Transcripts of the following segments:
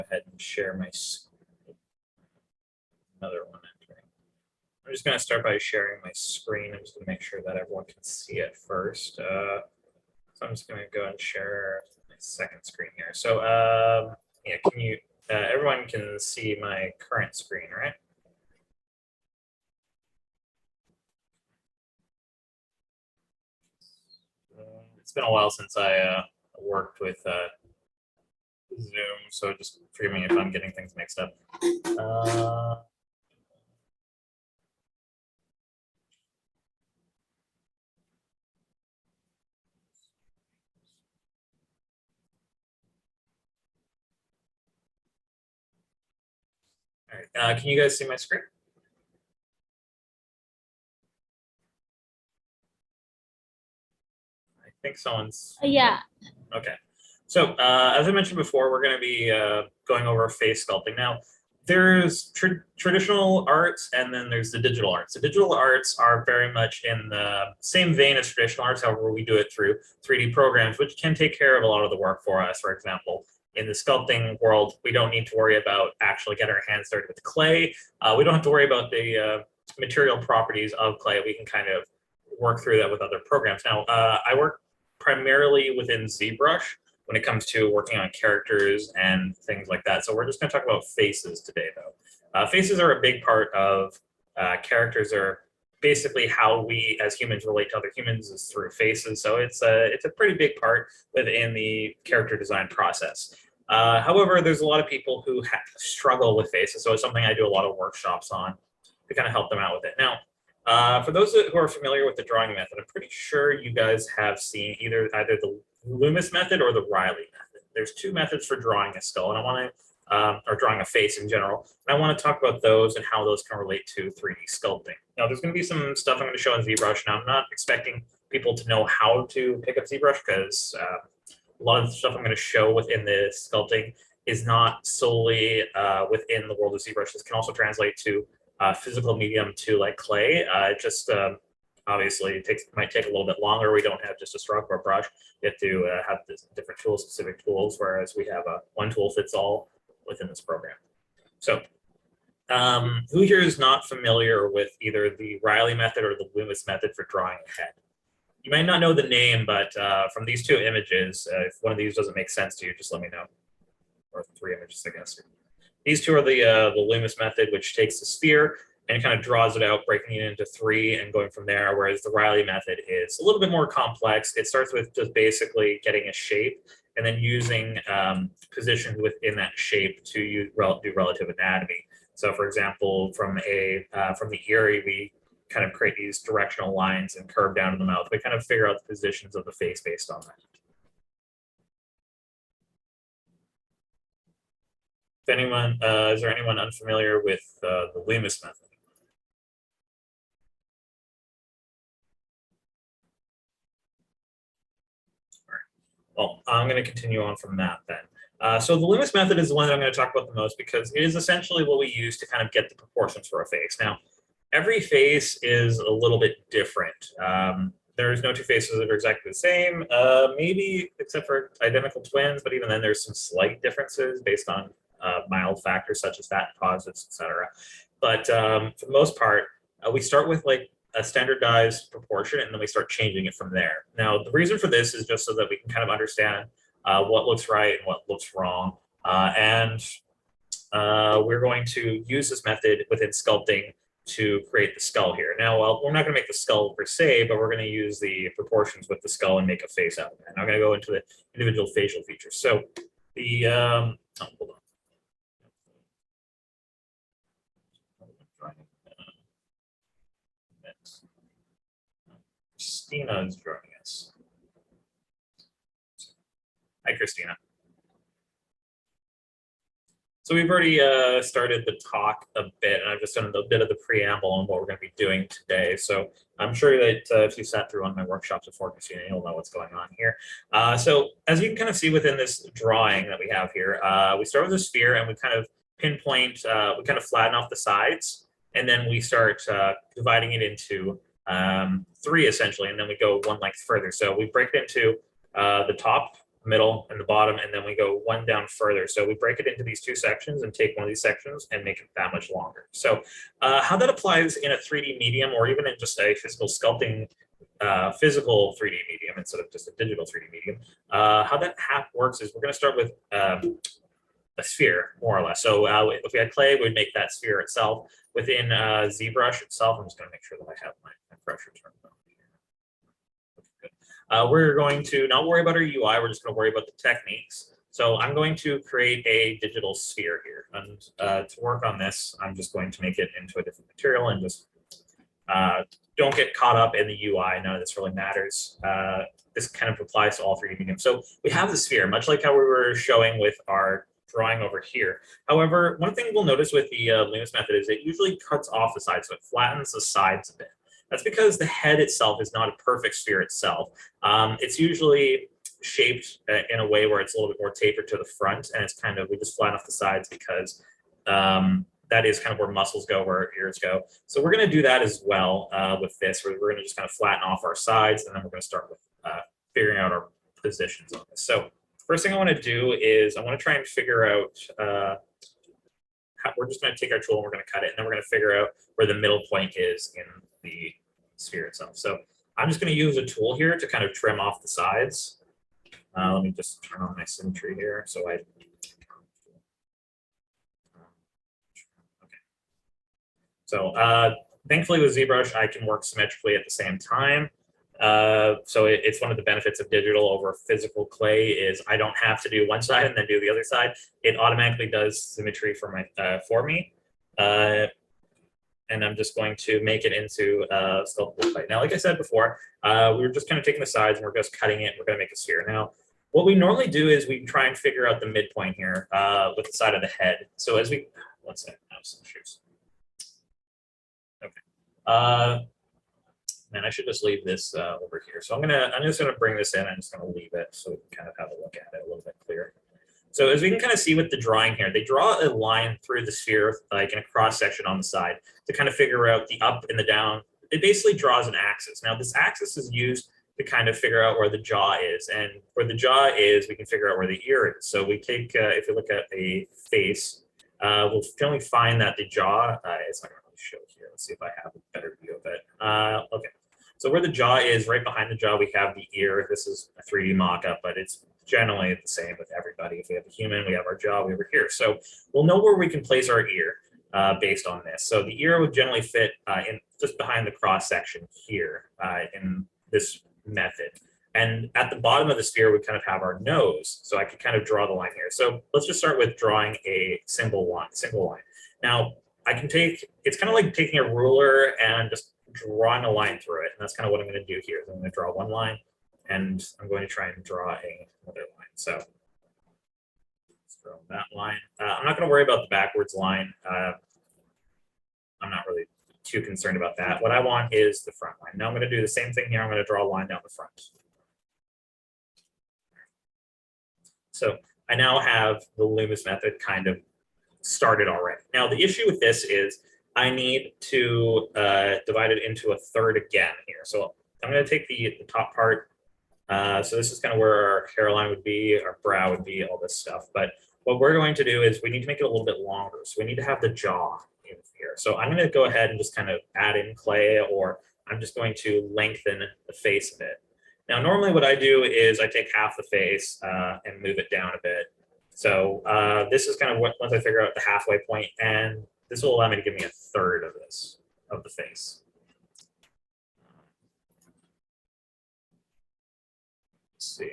ahead and share my another one entering. I'm just going to start by sharing my screen. I'm just going to make sure that everyone can see it first. So I'm just going to go and share my second screen here. So yeah, can you? Everyone can see my current screen, right? It's been a while since I worked with Zoom, so just forgive me if I'm getting things mixed up. All right, can you guys see my screen? I think someone's. Yeah. Okay. So as I mentioned before, we're going to be going over face sculpting. Now, there's traditional arts and then there's the digital arts. The digital arts are very much in the same vein as traditional arts, however, we do it through 3D programs, which can take care of a lot of the work for us. For example, in the sculpting world, we don't need to worry about actually getting our hands dirty with clay. We don't have to worry about the material properties of clay. We can kind of work through that with other programs. Now, I work primarily within Zbrush when it comes to working on characters and things like that. So we're just going to talk about faces today, though. Faces are a big part of characters. Are basically how we as humans relate to other humans is through faces. So it's a pretty big part within the character design process. However, there's a lot of people who struggle with faces. So it's something I do a lot of workshops on to kind of help them out with it. Now, for those who are familiar with the drawing method, I'm pretty sure you guys have seen either the Loomis method or the Riley method. There's two methods for drawing a skull, and I want to, or drawing a face in general. And I want to talk about those and how those can relate to 3D sculpting. Now, there's going to be some stuff I'm going to show in ZBrush. Now, I'm not expecting people to know how to pick up ZBrush because a lot of the stuff I'm going to show within the sculpting is not solely within the world of ZBrush. This can also translate to physical medium to like clay. Obviously it might take a little bit longer. We don't have just a stroke or a brush. You have to have different tools, specific tools, whereas we have a one tool fits all within this program. So who here is not familiar with either the Riley method or the Loomis method for drawing a head? You might not know the name, but from these two images, if one of these doesn't make sense to you, just let me know. Or three images, I guess. These two are the Loomis method, which takes the sphere and kind of draws it out, breaking it into three and going from there, whereas the Riley method is a little bit more complex. It starts with just basically getting a shape and then using positions within that shape to do relative anatomy. So for example, from the ear, we kind of create these directional lines and curve down to the mouth. We kind of figure out the positions of the face based on that. If anyone, is there anyone unfamiliar with the Loomis method? All right. Well, I'm going to continue on from that then. So the Loomis method is the one that I'm going to talk about the most because it is essentially what we use to kind of get the proportions for a face. Now, every face is a little bit different. There's no two faces that are exactly the same, maybe except for identical twins, but even then there's some slight differences based on mild factors such as fat deposits, etc. But for the most part, we start with like a standardized proportion and then we start changing it from there. Now, the reason for this is just so that we can kind of understand what looks right and what looks wrong. We're going to use this method within sculpting to create the skull here. Now, well, we're not going to make the skull per se, but we're going to use the proportions with the skull and make a face out of it. And I'm going to go into the individual facial features. So the, hold on. Christina is joining us. Hi, Christina. So we've already started the talk a bit, and I've just done a bit of the preamble on what we're going to be doing today. So I'm sure that if you sat through one of my workshops before, Christina, you'll know what's going on here. So as you can kind of see within this drawing that we have here, we start with a sphere and we kind of pinpoint, we kind of flatten off the sides, and then we start dividing it into three essentially, and then we go one length further. So we break it into the top middle, and the bottom, and then we go one down further. So we break it into these two sections and take one of these sections and make it that much longer. So how that applies in a 3D medium or even in just a physical sculpting physical 3D medium instead of just a digital 3D medium, how that works is we're going to start with a sphere, more or less. So if we had clay, we'd make that sphere itself. Within Zbrush itself, I'm just going to make sure that I have my pressure turned on. We're going to not worry about our UI, we're just going to worry about the techniques. So I'm going to create a digital sphere here. And to work on this, I'm just going to make it into a different material and just don't get caught up in the UI. None of this really matters. This kind of applies to all 3D mediums. So we have the sphere, much like how we were showing with our drawing over here. However, one thing we'll notice with the Loomis method is it usually cuts off the sides, so it flattens the sides a bit. That's because the head itself is not a perfect sphere itself. It's usually shaped in a way where it's a little bit more tapered to the front, and it's kind of, we just flatten off the sides because that is kind of where muscles go, where our ears go. So we're going to do that as well with this, where we're going to just kind of flatten off our sides, and then we're going to start with figuring out our positions on this. So first thing I want to do is I want to try and figure out, we're just going to take our tool and we're going to cut it, and then we're going to figure out where the middle point is in the sphere itself. So I'm just going to use a tool here to kind of trim off the sides. Let me just turn on my symmetry here. So okay. So thankfully with ZBrush, I can work symmetrically at the same time. So it's one of the benefits of digital over physical clay is I don't have to do one side and then do the other side. It automatically does symmetry for me. And I'm just going to make it into sculptable clay. Now, like I said before, we were just kind of taking the sides and we're just cutting it. We're going to make a sphere. Now, what we normally do is we try and figure out the midpoint here with the side of the head. So as we, one second, I have some shoes. Okay. And I should just leave this over here. So I'm just gonna bring this in. I'm just gonna leave it so we can kind of have a look at it a little bit clearer. So as we can kind of see with the drawing here, they draw a line through the sphere, like in a cross section on the side, to kind of figure out the up and the down. It basically draws an axis. Now this axis is used to kind of figure out where the jaw is, and where the jaw is, we can figure out where the ear is. So we take, if you look at a face, we'll generally find that the jaw, it's not gonna really show here. Let's see if I have a better view of it. Okay. So where the jaw is, right behind the jaw, we have the ear. This is a 3D mock-up, but it's generally the same with everybody. If we have a human, we have our jaw over here. So we'll know where we can place our ear based on this. So the ear would generally fit in just behind the cross section here in this method. And at the bottom of the sphere, we kind of have our nose. So I can kind of draw the line here. So let's just start with drawing a single line. Now, I can take, it's kind of like taking a ruler and just drawing a line through it. And that's kind of what I'm going to do here. I'm going to draw one line, and I'm going to try and draw another line. So let's draw that line. I'm not going to worry about the backwards line. I'm not really too concerned about that. What I want is the front line. Now I'm going to do the same thing here. I'm going to draw a line down the front. So I now have the Loomis method kind of started already. Now the issue with this is I need to divide it into a third again here. So I'm going to take the top part. So this is kind of where our hairline would be, our brow would be, all this stuff. But what we're going to do is we need to make it a little bit longer. So we need to have the jaw in here. So I'm going to go ahead and just kind of add in clay, or I'm just going to lengthen the face a bit. Now, normally what I do is I take half the face and move it down a bit. So this is kind of what, once I figure out the halfway point, and this will allow me to give me a third of this, of the face. Let's see.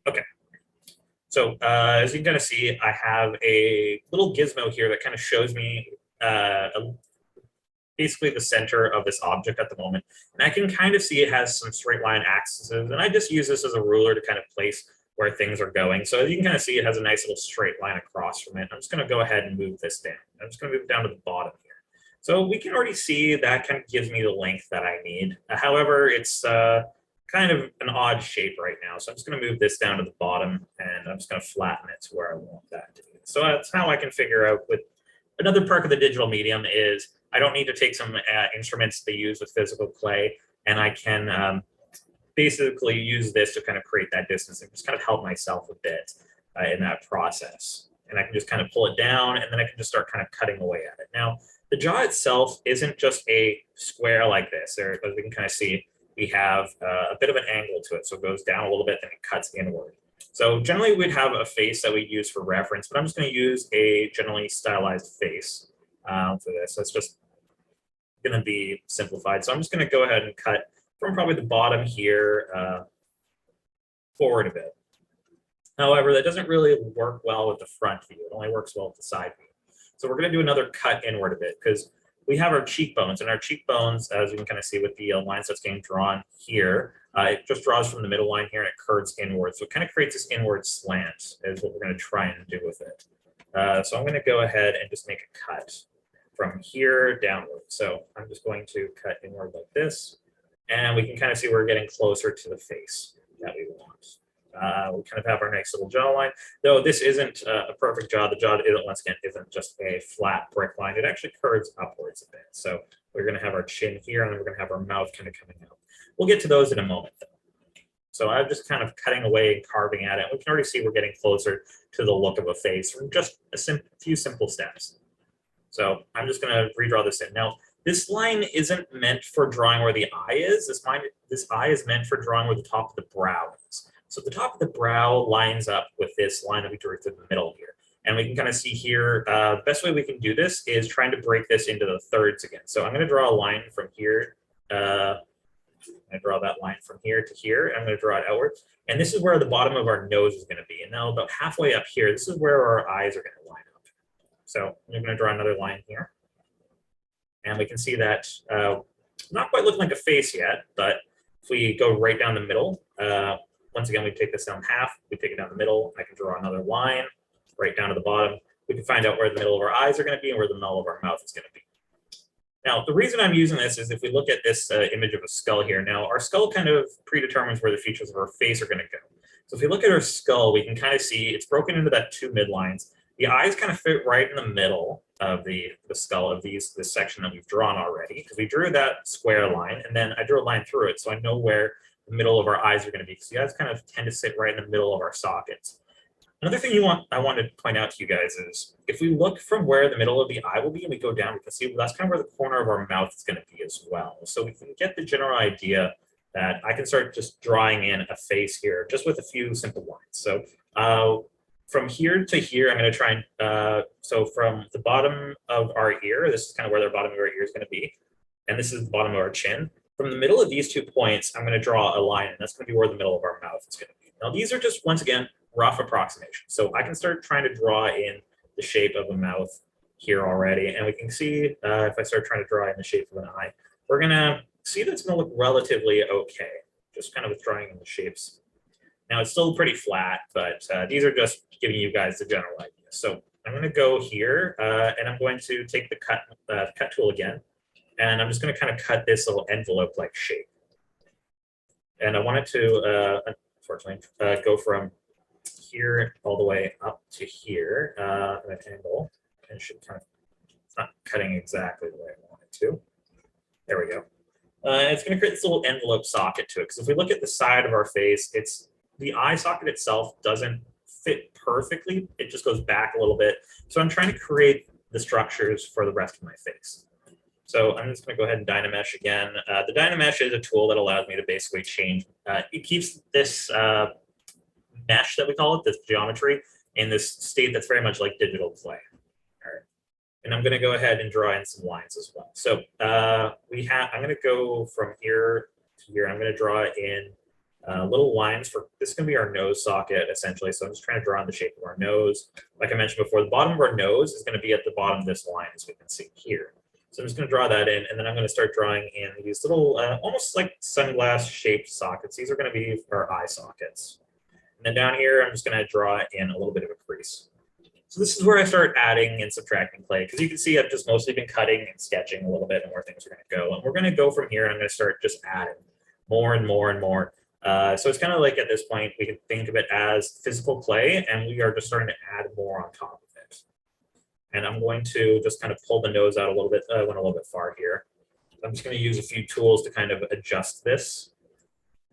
Okay. So as you can kind of see, I have a little gizmo here that kind of shows me basically the center of this object at the moment. And I can kind of see it has some straight line axes, and I just use this as a ruler to kind of place where things are going. So you can kind of see it has a nice little straight line across from it. I'm just going to go ahead and move this down. I'm just going to move it down to the bottom here. So we can already see that kind of gives me the length that I need. However, it's kind of an odd shape right now. So I'm just going to move this down to the bottom, and I'm just going to flatten it to where I want that to be. So that's how I can figure out. With another perk of the digital medium is I don't need to take some instruments they use with physical clay, and I can basically use this to kind of create that distance and just kind of help myself a bit in that process. And I can just kind of pull it down, and then I can just start kind of cutting away at it. Now, the jaw itself isn't just a square like this. There, as we can kind of see, we have a bit of an angle to it. So it goes down a little bit, then it cuts inward. So generally, we'd have a face that we use for reference, but I'm just going to use a generally stylized face for this. So it's just going to be simplified. So I'm just going to go ahead and cut from probably the bottom here forward a bit. However, that doesn't really work well with the front view. It only works well with the side view. So we're going to do another cut inward a bit because we have our cheekbones, and our cheekbones, as you can kind of see with the lines that's getting drawn here, it just draws from the middle line here and it curves inward. So it kind of creates this inward slant is what we're going to try and do with it. So I'm going to go ahead and just make a cut from here downward. So I'm just going to cut inward like this, and we can kind of see we're getting closer to the face that we want. We kind of have our nice little jawline, though this isn't a perfect jaw. The jaw, once again, isn't just a flat brick line. It actually curves upwards a bit. So we're going to have our chin here, and then we're going to have our mouth kind of coming out. We'll get to those in a moment, though. So I'm just kind of cutting away and carving at it. We can already see we're getting closer to the look of a face from just a few simple steps. So I'm just going to redraw this in. Now, this line isn't meant for drawing where the eye is. This eye is meant for drawing where the top of the brow is. So the top of the brow lines up with this line that we drew through the middle here. And we can kind of see here, the best way we can do this is trying to break this into the thirds again. So I'm going to draw a line from here. I draw that line from here to here. I'm going to draw it outwards. And this is where the bottom of our nose is going to be. And now about halfway up here, this is where our eyes are going to line up. So I'm going to draw another line here. And we can see that not quite looking like a face yet, but if we go right down the middle, once again, we take this down half, we take it down the middle. I can draw another line right down to the bottom. We can find out where the middle of our eyes are going to be and where the middle of our mouth is going to be. Now, the reason I'm using this is if we look at this image of a skull here, now our skull kind of predetermines where the features of our face are going to go. So if we look at our skull, we can kind of see it's broken into that two midlines. The eyes kind of fit right in the middle of the skull of this section that we've drawn already, because we drew that square line, and then I drew a line through it, so I know where the middle of our eyes are going to be, because the eyes kind of tend to sit right in the middle of our sockets. Another thing I wanted to point out to you guys is if we look from where the middle of the eye will be and we go down, we can see that's kind of where the corner of our mouth is going to be as well. So we can get the general idea that I can start just drawing in a face here just with a few simple lines. So from here to here, I'm going to try and, so from the bottom of our ear, this is kind of where the bottom of our ear is going to be, and this is the bottom of our chin. From the middle of these 2 points, I'm going to draw a line, and that's going to be where the middle of our mouth is going to be. Now, these are just, once again, rough approximations. So I can start trying to draw in the shape of a mouth here already, and we can see if I start trying to draw in the shape of an eye, we're going to see that it's going to look relatively okay, just kind of with drawing in the shapes. Now, it's still pretty flat, but these are just giving you guys the general idea. So I'm going to go here, and I'm going to take the cut tool again, and I'm just going to kind of cut this little envelope-like shape. And I want it to, unfortunately, go from here all the way up to here at an angle. And it should kind of, it's not cutting exactly the way I want it to. There we go. It's going to create this little envelope socket to it, because if we look at the side of our face, the eye socket itself doesn't fit perfectly. It just goes back a little bit. So I'm trying to create the structures for the rest of my face. So I'm just going to go ahead and Dynamesh again. The Dynamesh is a tool that allows me to basically change. It keeps this mesh that we call it, this geometry, in this state that's very much like digital clay. All right. And I'm going to go ahead and draw in some lines as well. So I'm going to go from here to here. I'm going to draw in little lines for, this is going to be our nose socket essentially. So I'm just trying to draw in the shape of our nose. Like I mentioned before, the bottom of our nose is going to be at the bottom of this line, as we can see here. So I'm just going to draw that in, and then I'm going to start drawing in these little, almost like sunglass shaped sockets. These are going to be our eye sockets. And then down here, I'm just going to draw in a little bit of a crease. So this is where I start adding and subtracting clay, because you can see I've just mostly been cutting and sketching a little bit and where things are going to go. And we're going to go from here, and I'm going to start just adding more and more and more. So it's kind of like at this point, we can think of it as physical clay, and we are just starting to add more on top of it. And I'm going to just kind of pull the nose out a little bit. I went a little bit far here. I'm just going to use a few tools to kind of adjust this.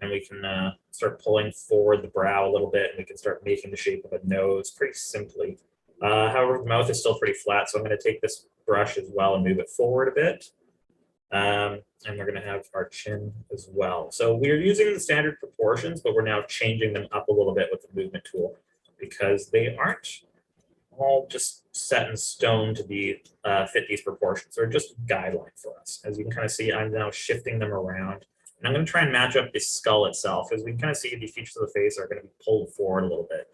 and we can start pulling forward the brow a little bit, and we can start making the shape of a nose pretty simply. However, the mouth is still pretty flat, so I'm going to take this brush as well and move it forward a bit. And we're going to have our chin as well. So we're using the standard proportions, but we're now changing them up a little bit with the movement tool because they aren't all just set in stone to be fit these proportions. They're just a guideline for us. As you can kind of see, I'm now shifting them around. And I'm going to try and match up the skull itself. As we can kind of see, the features of the face are going to be pulled forward a little bit.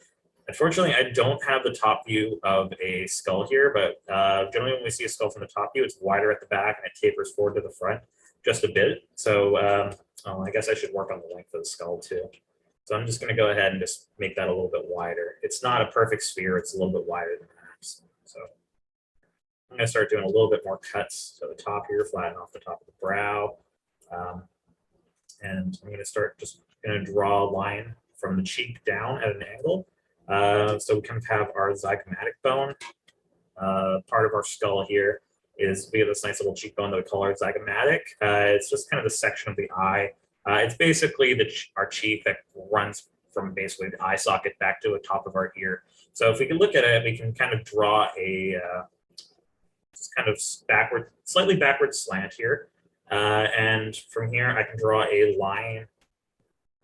Unfortunately, I don't have the top view of a skull here, but generally when we see a skull from the top view, it's wider at the back and it tapers forward to the front just a bit. So I guess I should work on the length of the skull too. So I'm just going to go ahead and just make that a little bit wider. It's not a perfect sphere. It's a little bit wider than that. So I'm going to start doing a little bit more cuts to the top here, flatten off the top of the brow. And I'm going to start just going to draw a line from the cheek down at an angle. So we kind of have our zygomatic bone. Part of our skull here is we have this nice little cheekbone that we call our zygomatic. It's just kind of the section of the eye. It's basically our cheek that runs from basically the eye socket back to the top of our ear. So if we can look at it, we can kind of draw a just kind of slightly backward slant here. And from here, I can draw a line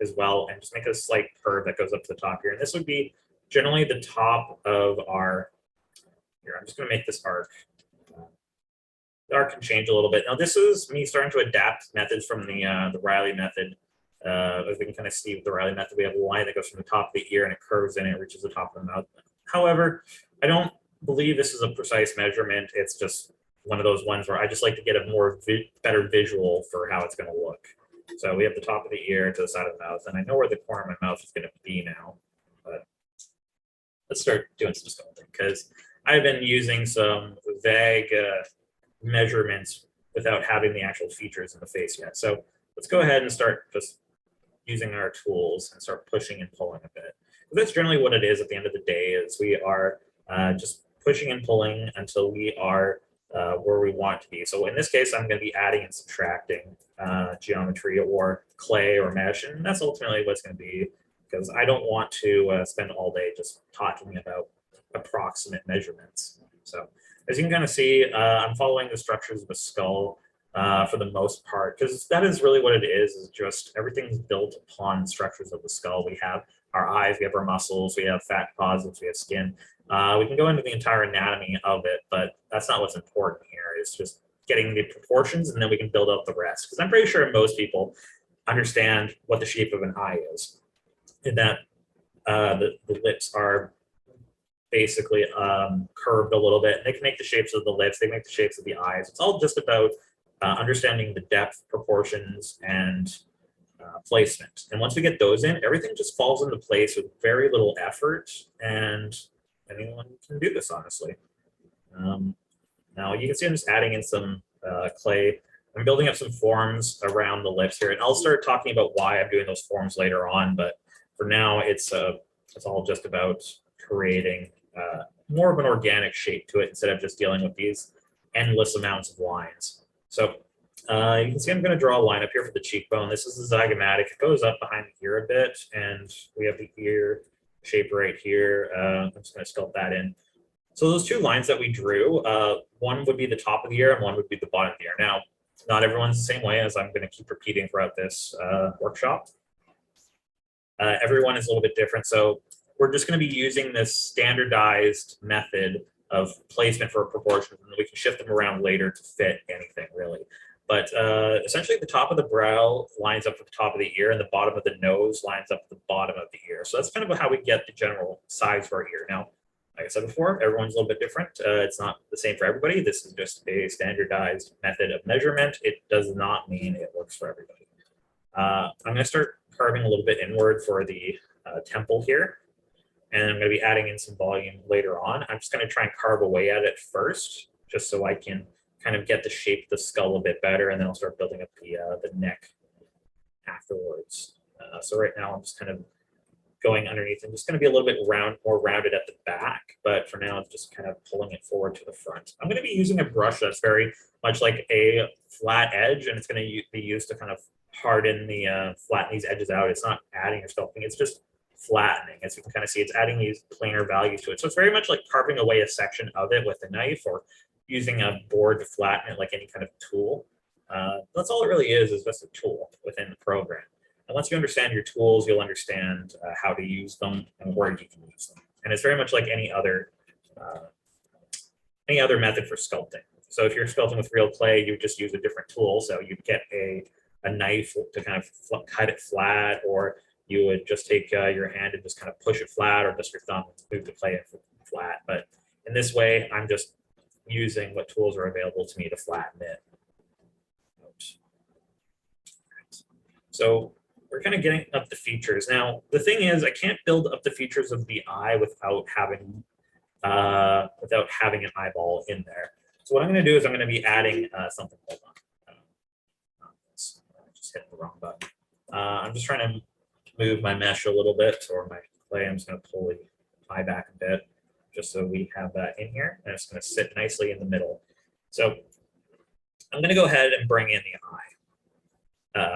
as well and just make a slight curve that goes up to the top here. And this would be generally the top of our, here, I'm just going to make this arc. The arc can change a little bit. Now, this is me starting to adapt methods from the Riley method. As we can kind of see with the Riley method, we have a line that goes from the top of the ear and it curves in and it reaches the top of the mouth. However, I don't believe this is a precise measurement. It's just one of those ones where I just like to get a better visual for how it's going to look. So we have the top of the ear to the side of the mouth, and I know where the corner of my mouth is going to be now. But let's start doing some sculpting because I've been using some vague measurements without having the actual features in the face yet. So let's go ahead and start just using our tools and start pushing and pulling a bit. That's generally what it is at the end of the day, is we are just pushing and pulling until we are where we want to be. So in this case, I'm going to be adding and subtracting geometry or clay or mesh, and that's ultimately what's going to be, because I don't want to spend all day just talking about approximate measurements. So as you can kind of see, I'm following the structures of a skull for the most part, because that is really what it is just everything's built upon structures of the skull. We have our eyes, we have our muscles, we have fat deposits, we have skin. We can go into the entire anatomy of it, but that's not what's important here. It's just getting the proportions, and then we can build out the rest. Because I'm pretty sure most people understand what the shape of an eye is, in that the lips are basically curved a little bit. They can make the shapes of the lips, they make the shapes of the eyes. It's all just about understanding the depth, proportions, and placement. And once we get those in, everything just falls into place with very little effort, and anyone can do this, honestly. Now you can see I'm just adding in some clay. I'm building up some forms around the lips here, and I'll start talking about why I'm doing those forms later on. But for now, it's all just about creating more of an organic shape to it instead of just dealing with these endless amounts of lines. So you can see I'm going to draw a line up here for the cheekbone. This is the zygomatic. It goes up behind the ear a bit, and we have the ear shape right here. I'm just going to sculpt that in. So those two lines that we drew, one would be the top of the ear and one would be the bottom of the ear. Now, not everyone's the same way, as I'm going to keep repeating throughout this workshop. Everyone is a little bit different. So we're just going to be using this standardized method of placement for proportions, and we can shift them around later to fit anything, really. But essentially, the top of the brow lines up with the top of the ear, and the bottom of the nose lines up with the bottom of the ear. So that's kind of how we get the general size of our ear. Now, like I said before, everyone's a little bit different. It's not the same for everybody. This is just a standardized method of measurement. It does not mean it works for everybody. I'm going to start carving a little bit inward for the temple here. And I'm going to be adding in some volume later on. I'm just going to try and carve away at it first, just so I can kind of get the shape of the skull a bit better, and then I'll start building up the neck afterwards. So right now I'm just kind of going underneath. I'm just going to be a little bit more rounded at the back, but for now I'm just kind of pulling it forward to the front. I'm going to be using a brush that's very much like a flat edge, and it's going to be used to kind of harden flatten these edges out. It's not adding or sculpting, it's just flattening. As you can kind of see, it's adding these planar values to it. So it's very much like carving away a section of it with a knife or using a board to flatten it like any kind of tool. That's all it really is just a tool within the program. And once you understand your tools, you'll understand how to use them and where you can use them. And it's very much like any other method for sculpting. So if you're sculpting with real clay, you just use a different tool. So you'd get a knife to kind of cut it flat, or you would just take your hand and just kind of push it flat, or just your thumb and move the clay flat. But in this way, I'm just using what tools are available to me to flatten it. So we're kind of getting up the features. Now, the thing is, I can't build up the features of the eye without having an eyeball in there. So what I'm going to do is I'm going to be adding something. Hold on. I just hit the wrong button. I'm just trying to move my mesh a little bit, or my clay. I'm just going to pull the eye back a bit, just so we have that in here. And it's going to sit nicely in the middle. So I'm going to go ahead and bring in the eye.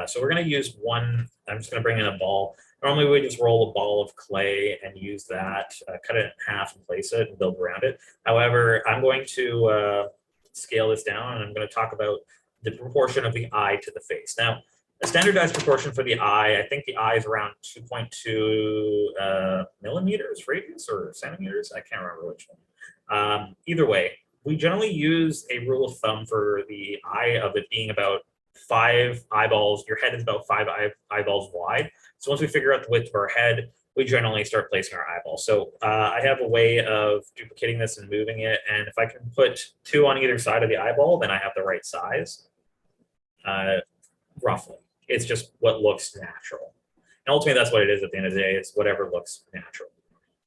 So we're going to use one. I'm just going to bring in a ball. Normally we just roll a ball of clay and use that, cut it in half and place it and build around it. However, I'm going to scale this down, and I'm going to talk about the proportion of the eye to the face. Now, a standardized proportion for the eye, I think the eye is around 2.2 millimeters radius or centimeters. I can't remember which one. Either way, we generally use a rule of thumb for the eye of it being about 5 eyeballs. Your head is about 5 eyeballs wide. So once we figure out the width of our head, we generally start placing our eyeballs. So I have a way of duplicating this and moving it. And if I can put 2 on either side of the eyeball, then I have the right size, roughly. It's just what looks natural. And ultimately, that's what it is at the end of the day. It's whatever looks natural.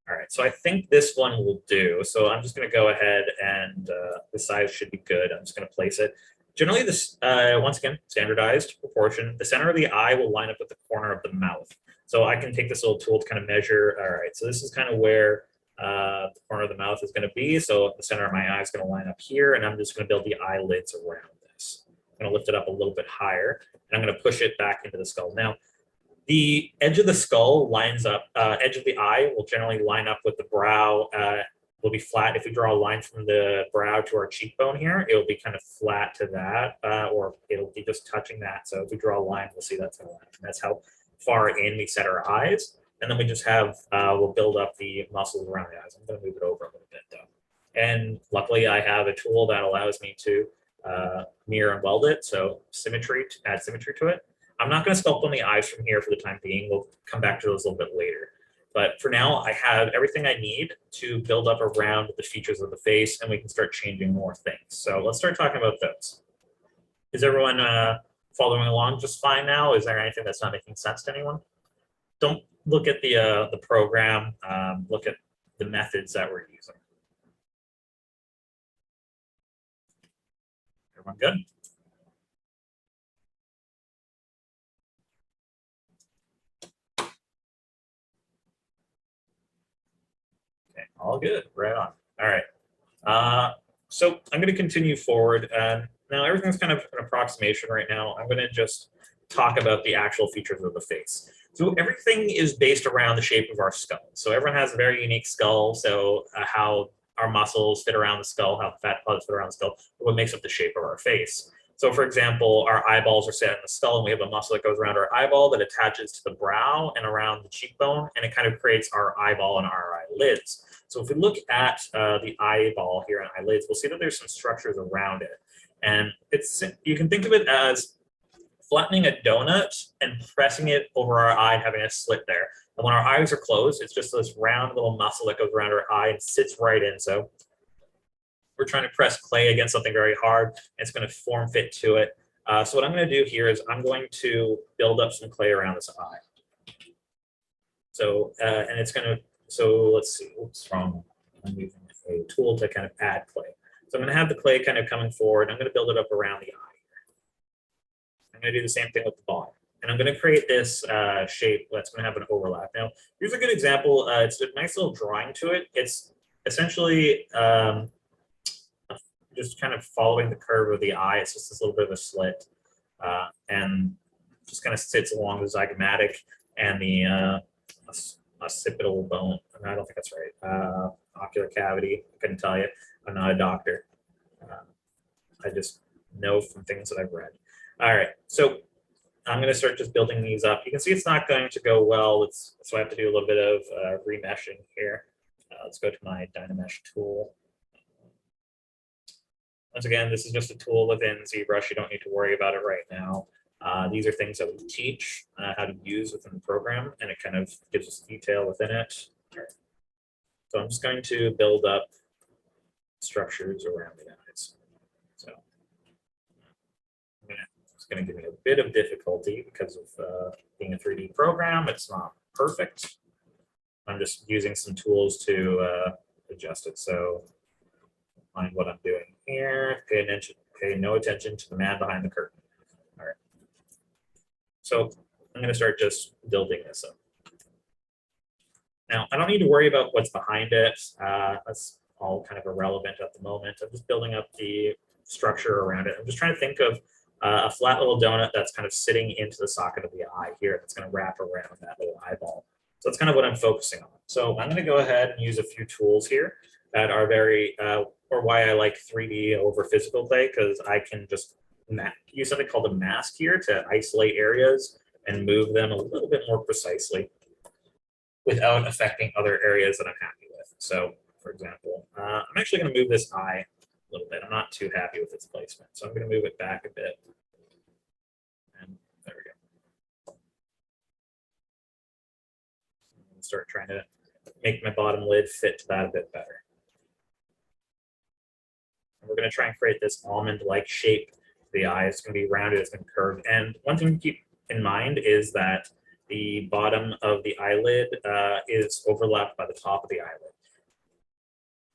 All right, so I think this one will do. So I'm just going to go ahead and the size should be good. I'm just going to place it. Generally, this, once again, standardized proportion. The center of the eye will line up with the corner of the mouth. So I can take this little tool to kind of measure. All right, so this is kind of where the corner of the mouth is going to be. So the center of my eye is going to line up here, and I'm just going to build the eyelids around this. I'm going to lift it up a little bit higher, and I'm going to push it back into the skull. Now, the edge of the skull lines up, edge of the eye will generally line up with the brow. Will be flat. If we draw a line from the brow to our cheekbone here, it will be kind of flat to that, or it'll be just touching that. So if we draw a line, we'll see that's going to line. And that's how far in we set our eyes. And then we just have, we'll build up the muscles around the eyes. I'm going to move it over a little bit though. And luckily I have a tool that allows me to mirror and weld it. So symmetry, to add symmetry to it. I'm not going to sculpt on the eyes from here for the time being. We'll come back to those a little bit later. But for now, I have everything I need to build up around the features of the face, and we can start changing more things. So let's start talking about those. Is everyone following along just fine now? Is there anything that's not making sense to anyone? Don't look at the program. Look at the methods that we're using. Everyone good? All good, right on. All right. So I'm going to continue forward. Now everything's kind of an approximation right now. I'm going to just talk about the actual features of the face. So everything is based around the shape of our skull. So everyone has a very unique skull. So how our muscles fit around the skull, how the fat plugs fit around the skull, what makes up the shape of our face. So for example, our eyeballs are set in the skull, and we have a muscle that goes around our eyeball that attaches to the brow and around the cheekbone, and it kind of creates our eyeball and our eyelids. So if we look at the eyeball here and eyelids, we'll see that there's some structures around it. And you can think of it as flattening a donut and pressing it over our eye and having a slit there. And when our eyes are closed, it's just this round little muscle that goes around our eye and sits right in. So we're trying to press clay against something very hard, and it's going to form fit to it. So what I'm going to do here is I'm going to build up some clay around this eye. So, and it's going to, so let's see, what's wrong? I'm using a tool to kind of add clay. So I'm going to have the clay kind of coming forward. I'm going to build it up around the eye. I'm going to do the same thing with the bottom. And I'm going to create this shape that's going to have an overlap. Now, here's a good example. It's a nice little drawing to it. It's essentially just kind of following the curve of the eye. It's just this little bit of a slit. And just kind of sits along the zygomatic and the occipital bone. I don't think that's right. Ocular cavity. I couldn't tell you. I'm not a doctor. I just know from things that I've read. All right, so I'm going to start just building these up. You can see it's not going to go well. So I have to do a little bit of remeshing here. Let's go to my Dynamesh tool. Once again, this is just a tool within Zbrush. You don't need to worry about it right now. These are things that we teach how to use within the program, and it kind of gives us detail within it. Right. So I'm just going to build up structures around the eyes. So it's going to give me a bit of difficulty because of being a 3D program. It's not perfect. I'm just using some tools to adjust it. So find what I'm doing here. Pay no attention to the man behind the curtain. All right. So I'm going to start just building this up. Now, I don't need to worry about what's behind it. That's all kind of irrelevant at the moment. I'm just building up the structure around it. I'm just trying to think of a flat little donut that's kind of sitting into the socket of the eye here. That's going to wrap around that little eyeball. So that's kind of what I'm focusing on. So I'm going to go ahead and use a few tools here that are very, or why I like 3D over physical clay, because I can just use something called a mask here to isolate areas and move them a little bit more precisely without affecting other areas that I'm happy with. So, for example, I'm actually going to move this eye a little bit. I'm not too happy with its placement, so I'm going to move it back a bit. And there we go. I'm going to start trying to make my bottom lid fit to that a bit better. And we're going to try and create this almond-like shape to the eye. It's going to be rounded, it's going to curve. And one thing to keep in mind is that the bottom of the eyelid is overlapped by the top of the eyelid.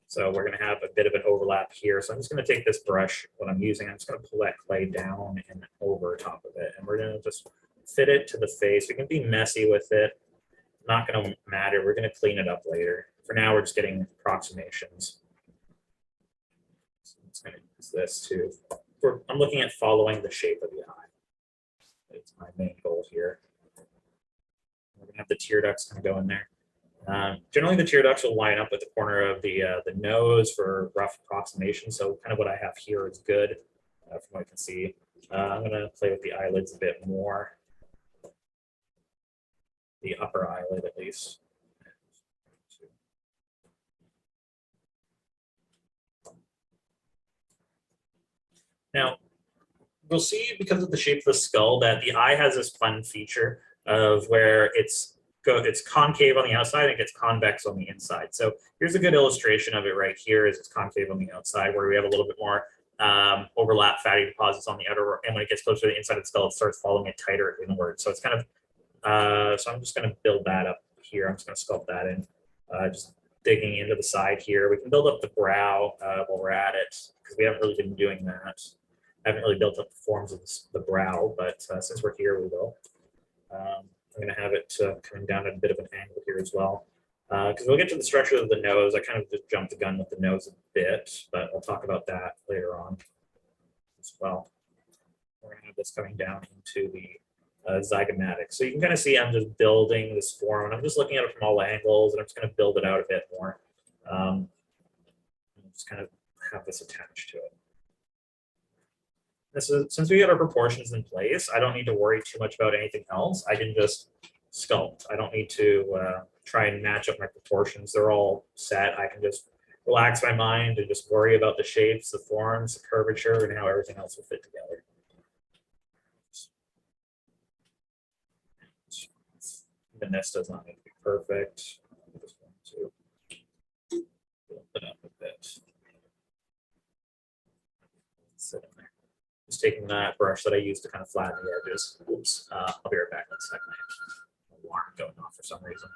So we're going to have a bit of an overlap here. So I'm just going to take this brush, what I'm using, I'm just going to pull that clay down and over top of it. And we're going to just fit it to the face. We can be messy with it. Not going to matter. We're going to clean it up later. For now, we're just getting approximations. So I'm just going to use this too. I'm looking at following the shape of the eye. It's my main goal here. We're going to have the tear ducts kind of go in there. Generally, the tear ducts will line up with the corner of the nose for rough approximation. So kind of what I have here is good from what I can see. I'm going to play with the eyelids a bit more. The upper eyelid, at least. Now, we'll see because of the shape of the skull that the eye has this fun feature of where it's concave on the outside and it gets convex on the inside. So here's a good illustration of it right here. Is it's concave on the outside where we have a little bit more overlap fatty deposits on the outer, and when it gets closer to the inside of the skull, it starts following it tighter inward. So it's kind of, so I'm just going to build that up here. I'm just going to sculpt that in, just digging into the side here. We can build up the brow while we're at it, because we haven't really been doing that. I haven't really built up the forms of the brow, but since we're here, we will. I'm going to have it coming down at a bit of an angle here as well. Because we'll get to the structure of the nose. I kind of just jumped the gun with the nose a bit, but I'll talk about that later on as well. We're going to have this coming down into the zygomatic. So you can kind of see I'm just building this form, and I'm just looking at it from all angles, and I'm just going to build it out a bit more. Just kind of have this attached to it. This is, since we get our proportions in place, I don't need to worry too much about anything else. I can just sculpt. I don't need to try and match up my proportions. They're all set. I can just relax my mind and just worry about the shapes, the forms, the curvature, and how everything else will fit together. Even this does not need to be perfect. I'm just going to build it up a bit. Sit in there. Just taking that brush that I used to kind of flatten the edges. Oops. I'll be right back in a second. Alarm going off for some reason.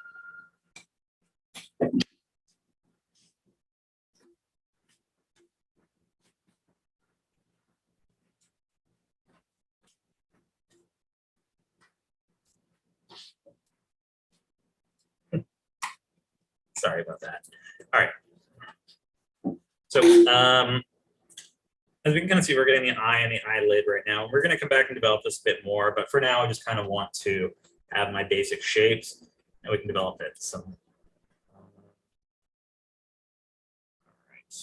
Sorry about that. All right. So as we can kind of see, we're getting the eye and the eyelid right now. We're going to come back and develop this a bit more, but for now, I just kind of want to have my basic shapes, and we can develop it some. All right.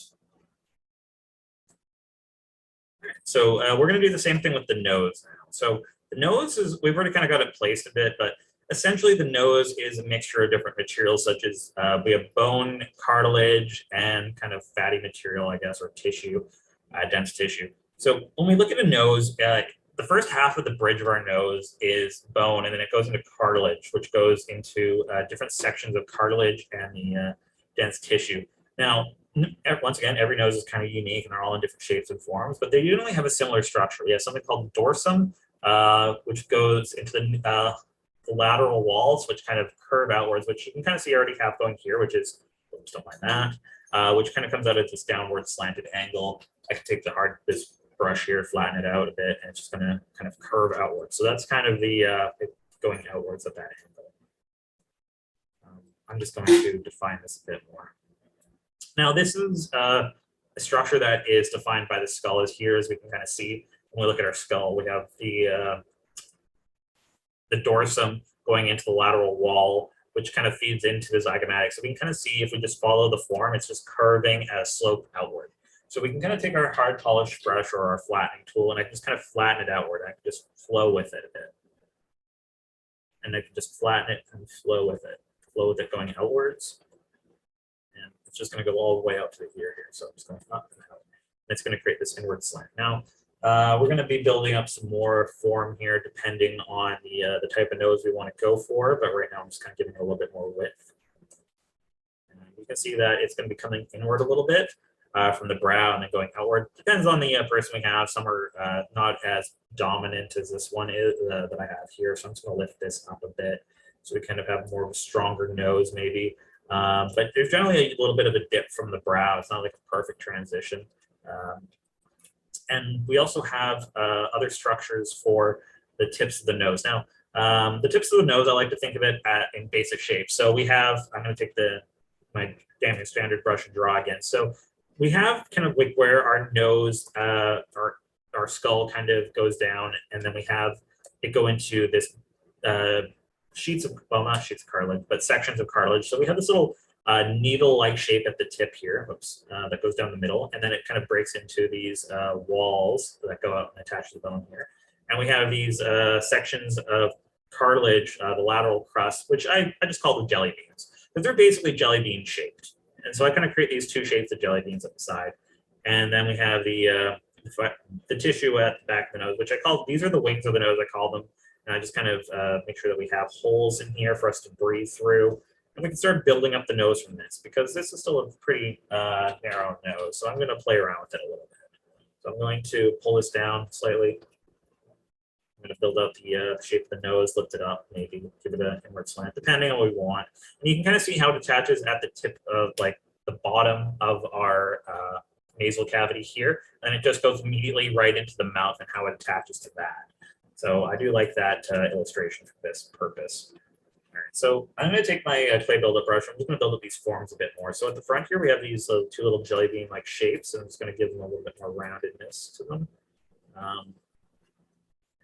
So we're going to do the same thing with the nose now. So the nose is, we've already kind of got it placed a bit, but essentially the nose is a mixture of different materials, such as we have bone, cartilage, and kind of fatty material, I guess, or tissue, dense tissue. So when we look at a nose, the first half of the bridge of our nose is bone, and then it goes into cartilage, which goes into different sections of cartilage and the dense tissue. Now, once again, every nose is kind of unique, and they're all in different shapes and forms, but they generally have a similar structure. We have something called dorsum, which goes into the lateral walls, which kind of curve outwards, which you can kind of see I already have going here, which is, oops, don't mind that, which kind of comes out at this downward slanted angle. I can take this brush here, flatten it out a bit, and it's just going to kind of curve outwards. So that's kind of the going outwards at that angle. I'm just going to define this a bit more. Now, this is a structure that is defined by the skull, as here, as we can kind of see. When we look at our skull, we have the dorsum going into the lateral wall, which kind of feeds into the zygomatic. So we can kind of see, if we just follow the form, it's just curving at a slope outward. So we can kind of take our hard polished brush or our flattening tool, and I can just kind of flatten it outward. I can just flow with it a bit. And I can just flatten it and flow with it going outwards. And it's just going to go all the way out to the ear here. So I'm just going to up and out. It's going to create this inward slant. Now, we're going to be building up some more form here, depending on the type of nose we want to go for. But right now, I'm just kind of giving it a little bit more width. And you can see that it's going to be coming inward a little bit from the brow and then going outward. Depends on the person we have. Some are not as dominant as this one is that I have here. So I'm just going to lift this up a bit, so we kind of have more of a stronger nose, maybe. But there's generally a little bit of a dip from the brow. It's not like a perfect transition. And we also have other structures for the tips of the nose. Now, the tips of the nose, I like to think of it in basic shapes. So we have, I'm going to take my damn standard brush and draw again. So we have kind of like where our nose, our skull kind of goes down, and then we have it go into this sheets of, well, not sheets of cartilage, but sections of cartilage. So we have this little needle-like shape at the tip here, that goes down the middle, and then it kind of breaks into these walls that go out and attach to the bone here. And we have these sections of cartilage, the lateral crust, which I just call the jelly beans, because they're basically jelly bean shaped. And so I kind of create these two shapes of jelly beans at the side. And then we have the tissue at the back of the nose, which I call, these are the wings of the nose, I call them. And I just kind of make sure that we have holes in here for us to breathe through. And we can start building up the nose from this, because this is still a pretty narrow nose. So I'm going to play around with it a little bit. So I'm going to pull this down slightly. I'm going to build out the shape of the nose, lift it up, maybe give it an inward slant, depending on what we want. And you can kind of see how it attaches at the tip of like the bottom of our nasal cavity here. And it just goes immediately right into the mouth and how it attaches to that. So I do like that illustration for this purpose. All right, so I'm going to take my clay buildup brush. I'm just going to build up these forms a bit more. So at the front here, we have these two little jelly bean-like shapes, and I'm just going to give them a little bit more roundedness to them.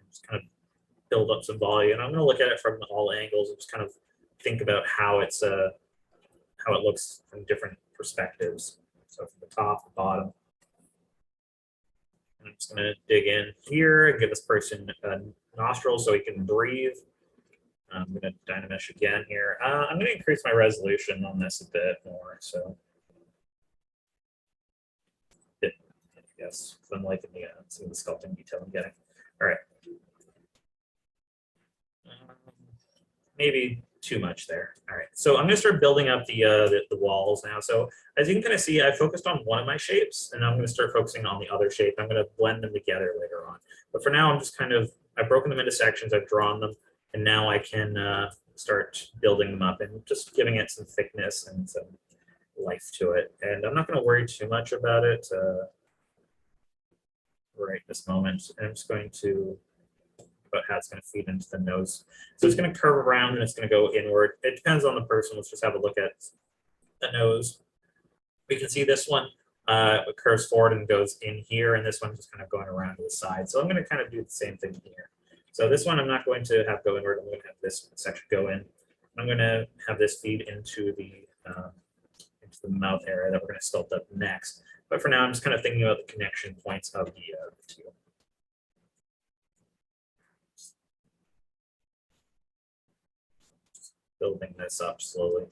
Just kind of build up some volume. And I'm going to look at it from all angles and just kind of think about how it's how it looks from different perspectives. So from the top, the bottom. And I'm just going to dig in here and give this person a nostril so he can breathe. I'm going to dynamesh again here. I'm going to increase my resolution on this a bit more. So, yes, I'm liking some of the sculpting detail I'm getting. All right. Maybe too much there. All right, so I'm going to start building up the walls now. So as you can kind of see, I focused on one of my shapes, and I'm going to start focusing on the other shape. I'm going to blend them together later on. But for now, I'm just kind of, I've broken them into sections, I've drawn them, and now I can start building them up and just giving it some thickness and some life to it. And I'm not going to worry too much about it right this moment. And I'm just going to about how it's going to feed into the nose. So it's going to curve around and it's going to go inward. It depends on the person. Let's just have a look at the nose. We can see this one it curves forward and goes in here, and this one's just kind of going around to the side. So I'm going to kind of do the same thing here. So this one I'm not going to have go inward. I'm going to have this section go in. I'm going to have this feed into the mouth area that we're going to sculpt up next. But for now, I'm just kind of thinking about the connection points of the two. Building this up slowly.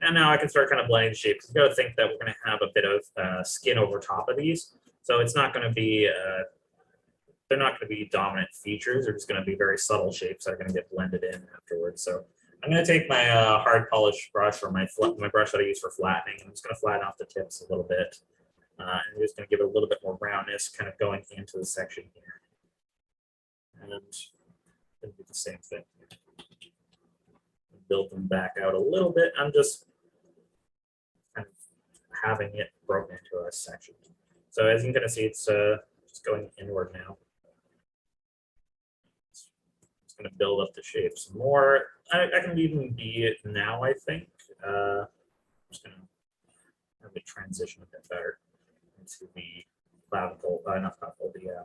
And now I can start kind of blending the shape, because you've got to think that we're going to have a bit of skin over top of these. So it's not going to be, they're not going to be dominant features. They're just going to be very subtle shapes that are going to get blended in afterwards. So I'm going to take my hard polish brush, or my brush that I use for flattening. I'm just going to flatten off the tips a little bit. And I'm just going to give it a little bit more roundness kind of going into the section here. And do the same thing. Build them back out a little bit. I'm just kind of having it broken into a section. So as you can kind of see, it's just going inward now. It's going to build up the shape some more. I can even be it now, I think. I'm just going to have it transition a bit better into the clavicle, not clavicle, the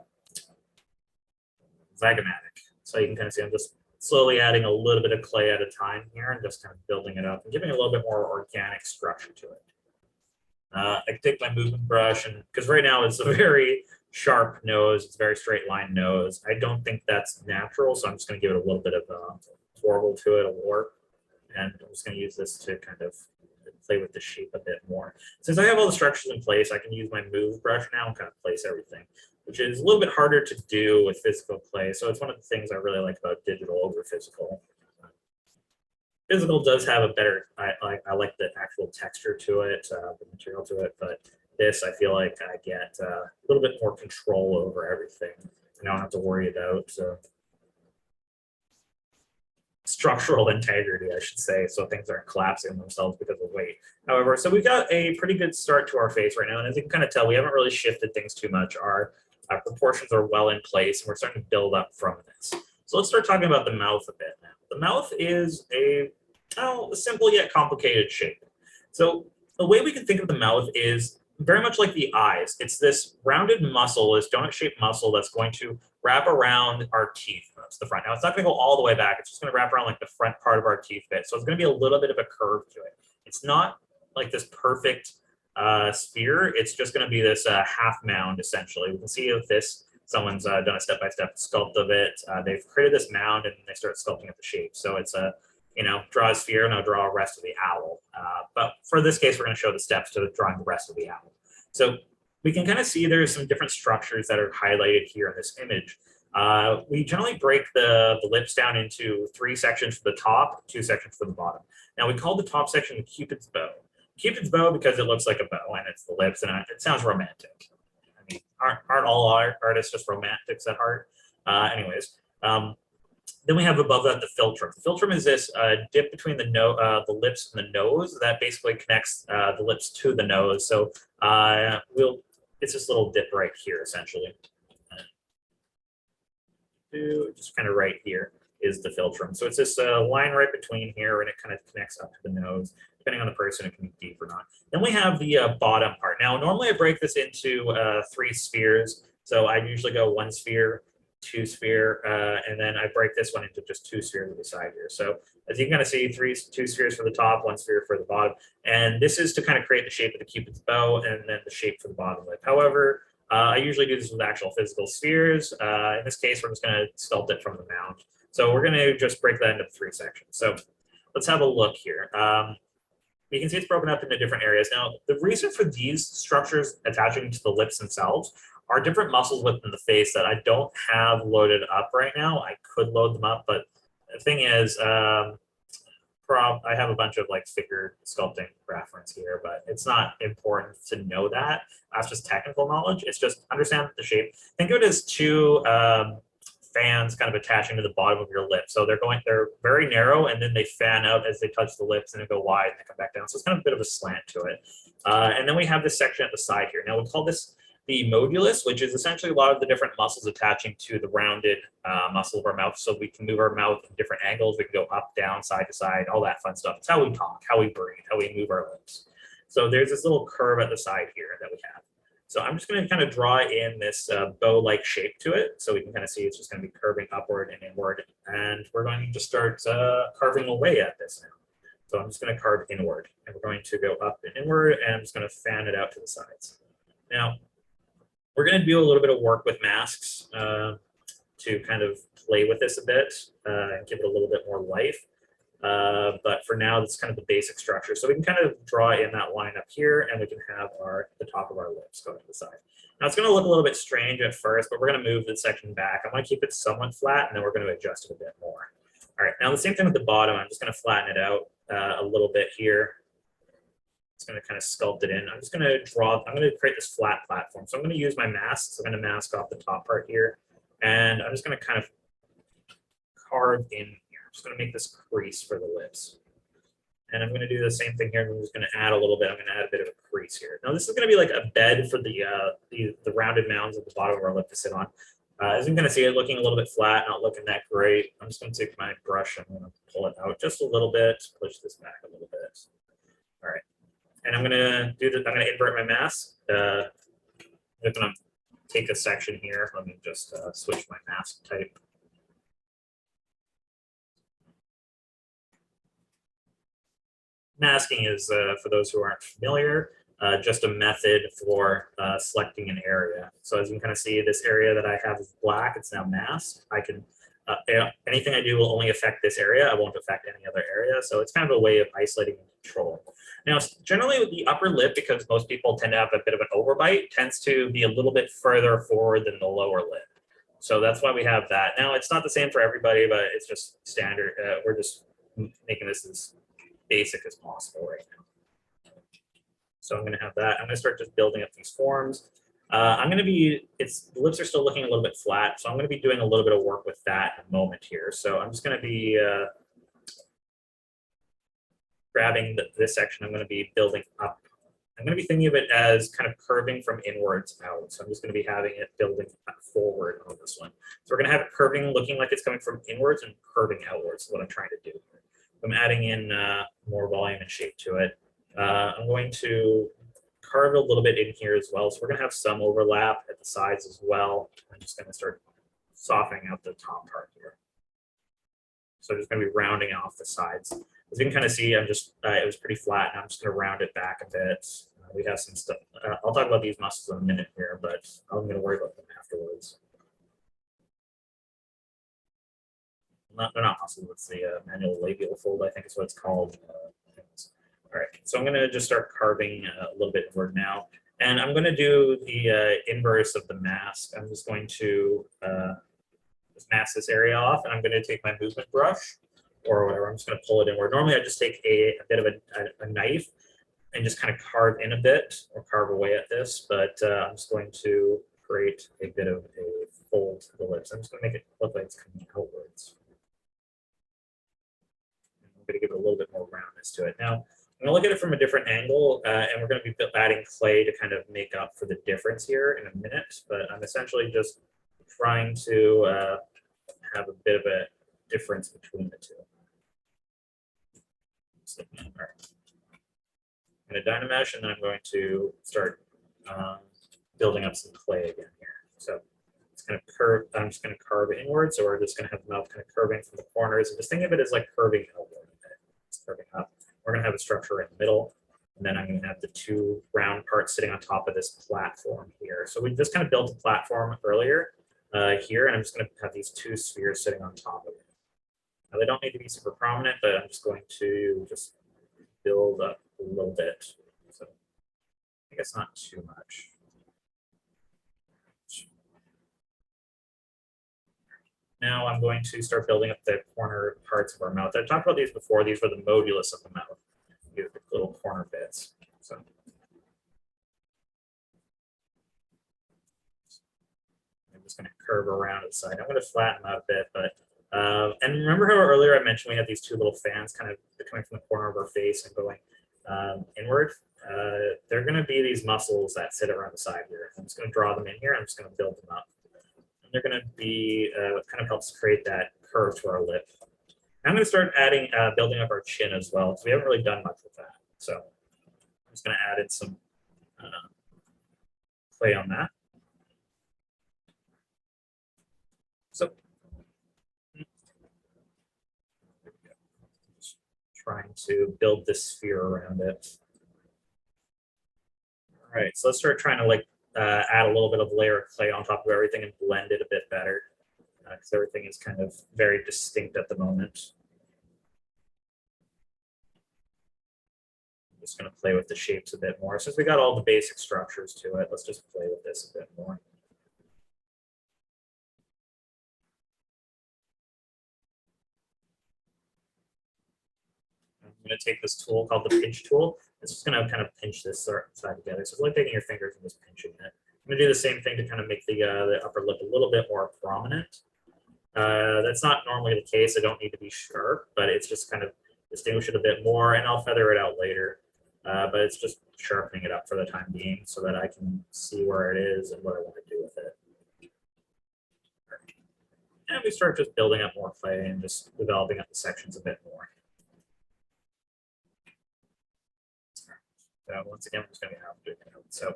zygomatic. So you can kind of see I'm just slowly adding a little bit of clay at a time here and just kind of building it up and giving it a little bit more organic structure to it. I can take my movement brush, and because right now it's a very sharp nose, it's a very straight line nose. I don't think that's natural, so I'm just going to give it a little bit of a warble to it, a warp, and I'm just going to use this to kind of play with the shape a bit more. Since I have all the structures in place, I can use my move brush now and kind of place everything, which is a little bit harder to do with physical clay. So it's one of the things I really like about digital over physical. Physical does have a better, I like the actual texture to it, the material to it, but this, I feel like I get a little bit more control over everything. I don't have to worry about structural integrity, I should say, so things aren't collapsing themselves because of weight. However, so we've got a pretty good start to our face right now, and as you can kind of tell, we haven't really shifted things too much. Our proportions are well in place, and we're starting to build up from this. So let's start talking about the mouth a bit now. The mouth is a simple yet complicated shape. So the way we can think of the mouth is very much like the eyes. It's this rounded muscle, this donut-shaped muscle that's going to wrap around our teeth. That's the front. Now, it's not going to go all the way back. It's just going to wrap around like the front part of our teeth bit. So it's going to be a little bit of a curve to it. It's not like this perfect sphere. It's just going to be this half mound, essentially. We can see with this, someone's done a step-by-step sculpt of it. They've created this mound, and they start sculpting up the shape. So it's a, draw a sphere, now draw a rest of the owl. But for this case, we're going to show the steps to drawing the rest of the owl. So we can kind of see there's some different structures that are highlighted here in this image. We generally break the lips down into 3 sections for the top, 2 sections for the bottom. Now, we call the top section the Cupid's bow. Cupid's bow because it looks like a bow, and it's the lips, and it sounds romantic. I mean, aren't all artists just romantics at heart? Anyways. Then we have above that the philtrum. The philtrum is this dip between the lips and the nose that basically connects the lips to the nose. So it's this little dip right here, essentially. Just kind of right here is the philtrum. So it's this line right between here, and it kind of connects up to the nose. Depending on the person, it can be deep or not. Then we have the bottom part. Now, normally I break this into 3 spheres. So I usually go 1 sphere, 2 sphere, and then I break this one into just 2 spheres on the side here. So as you can kind of see, 2 spheres for the top, 1 sphere for the bottom. And this is to kind of create the shape of the Cupid's bow and then the shape for the bottom lip. However, I usually do this with actual physical spheres. In this case, we're just going to sculpt it from the mound. So we're going to just break that into 3 sections. So let's have a look here. You can see it's broken up into different areas. Now, the reason for these structures attaching to the lips themselves are different muscles within the face that I don't have loaded up right now. I could load them up, but the thing is, I have a bunch of like figure sculpting reference here, but it's not important to know that. That's just technical knowledge. It's just understand the shape. Think of it as 2 fans kind of attaching to the bottom of your lip. So they're very narrow, and then they fan out as they touch the lips, and they go wide and they come back down. So it's kind of a bit of a slant to it. And then we have this section at the side here. Now we call this the modulus, which is essentially a lot of the different muscles attaching to the rounded muscle of our mouth. So we can move our mouth in different angles. We can go up, down, side to side, all that fun stuff. It's how we talk, how we breathe, how we move our lips. So there's this little curve at the side here that we have. So I'm just going to kind of draw in this bow-like shape to it. So we can kind of see it's just going to be curving upward and inward. And we're going to just start carving away at this now. So I'm just going to carve inward, and we're going to go up and inward, and I'm just going to fan it out to the sides. Now, we're going to do a little bit of work with masks to kind of play with this a bit and give it a little bit more life. But for now, that's kind of the basic structure. So we can kind of draw in that line up here, and we can have the top of our lips go to the side. Now it's going to look a little bit strange at first, but we're going to move this section back. I'm going to keep it somewhat flat, and then we're going to adjust it a bit more. All right, now the same thing with the bottom. I'm just going to flatten it out a little bit here. It's going to kind of sculpt it in. I'm just going to I'm going to create this flat platform. So I'm going to use my mask. So I'm going to mask off the top part here, and I'm just going to kind of carve in here. I'm just going to make this crease for the lips. And I'm going to do the same thing here. I'm just going to add a little bit. I'm going to add a bit of a crease here. Now this is going to be like a bed for the rounded mounds at the bottom of our lip to sit on. As you're going to see, it looking a little bit flat, not looking that great. I'm just going to take my brush and I'm going to pull it out just a little bit, push this back a little bit. All right, and I'm going to do this. I'm going to invert my mask. I'm going to take a section here. Let me just switch my mask type. Masking is, for those who aren't familiar, just a method for selecting an area. So as you can kind of see, this area that I have is black. It's now masked. I can, anything I do will only affect this area. I won't affect any other area. So it's kind of a way of isolating and control. Now, generally with the upper lip, because most people tend to have a bit of an overbite, tends to be a little bit further forward than the lower lip. So that's why we have that. Now, it's not the same for everybody, but it's just standard. We're just making this as basic as possible right now. So I'm going to have that. I'm going to start just building up these forms. I'm going to be, the lips are still looking a little bit flat, so I'm going to be doing a little bit of work with that in a moment here. So I'm just going to be grabbing this section. I'm going to be building up. I'm going to be thinking of it as kind of curving from inwards out. So I'm just going to be having it building forward on this one. So we're going to have it curving, looking like it's coming from inwards and curving outwards is what I'm trying to do. I'm adding in more volume and shape to it. I'm going to carve a little bit in here as well. So we're going to have some overlap at the sides as well. I'm just going to start softening out the top part here. So I'm just going to be rounding off the sides. As you can kind of see, I'm just, it was pretty flat, and I'm just going to round it back a bit. We have some stuff. I'll talk about these muscles in a minute here, but I'm going to worry about them afterwards. They're not muscles, it's the manual labial fold, I think is what it's called. All right, so I'm going to just start carving a little bit inward now. And I'm going to do the inverse of the mask. I'm just going to just mask this area off, and I'm going to take my movement brush or whatever. I'm just going to pull it inward. Normally, I just take a bit of a knife and just kind of carve in a bit or carve away at this. But I'm just going to create a bit of a fold to the lips. I'm just going to make it look like it's coming outwards. I'm going to give it a little bit more roundness to it. Now, I'm going to look at it from a different angle, and we're going to be adding clay to kind of make up for the difference here in a minute. But I'm essentially just trying to have a bit of a difference between the two. All right. I'm going to Dynamesh, and then I'm going to start building up some clay again here. So it's going to curve. I'm just going to carve inward. So we're just going to have the mouth kind of curving from the corners. And just think of it as like curving outward. It's curving up. We're going to have a structure in the middle, and then I'm going to have the two round parts sitting on top of this platform here. So we just kind of built a platform earlier here, and I'm just going to have these two spheres sitting on top of it. Now, they don't need to be super prominent, but I'm just going to just build up a little bit. So I guess not too much. Now I'm going to start building up the corner parts of our mouth. I've talked about these before. These were the modulus of the mouth. These are the little corner bits. So I'm just going to curve around the side. I'm going to flatten them out a bit, but and remember how earlier I mentioned we have these two little fans kind of coming from the corner of our face and going inward. They're going to be these muscles that sit around the side here. I'm just going to draw them in here. I'm just going to build them up. They're going to be what kind of helps create that curve to our lip. I'm going to start adding, building up our chin as well, because we haven't really done much with that. So I'm just going to add in some clay on that. So just trying to build this sphere around it. All right, so let's start trying to like add a little bit of layer of clay on top of everything and blend it a bit better, because everything is kind of very distinct at the moment. I'm just going to play with the shapes a bit more. Since we got all the basic structures to it, let's just play with this a bit more. I'm going to take this tool called the pinch tool. It's just going to kind of pinch this side together. So it's like taking your fingers and just pinching it. I'm going to do the same thing to kind of make the upper lip a little bit more prominent. That's not normally the case. I don't need to be sharp, but it's just kind of distinguish it a bit more, and I'll feather it out later. But it's just sharpening it up for the time being so that I can see where it is and what I want to do with it. And we start just building up more clay and just developing up the sections a bit more. So once again, I'm just going to have to do it. So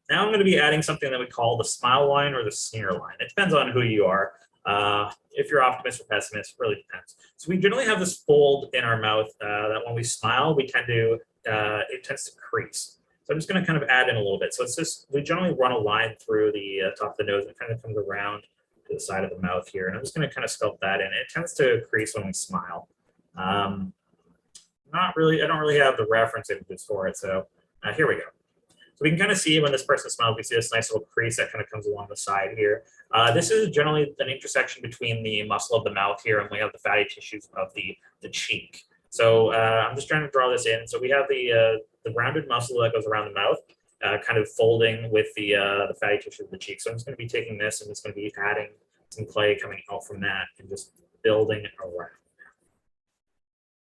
now I'm going to be adding something that we call the smile line or the sneer line. It depends on who you are. If you're optimist or pessimist, it really depends. So we generally have this fold in our mouth that when we smile, we tend to, it tends to crease. So I'm just going to kind of add in a little bit. So it's just, we generally run a line through the top of the nose and it kind of comes around to the side of the mouth here. And I'm just going to kind of sculpt that in. It tends to crease when we smile. Not really, I don't really have the reference images for it. So here we go. So we can kind of see when this person smiles, we see this nice little crease that kind of comes along the side here. This is generally an intersection between the muscle of the mouth here and we have the fatty tissues of the cheek. So I'm just trying to draw this in. So we have the rounded muscle that goes around the mouth, kind of folding with the fatty tissue of the cheek. So I'm just going to be taking this and just going to be adding some clay coming out from that and just building it around.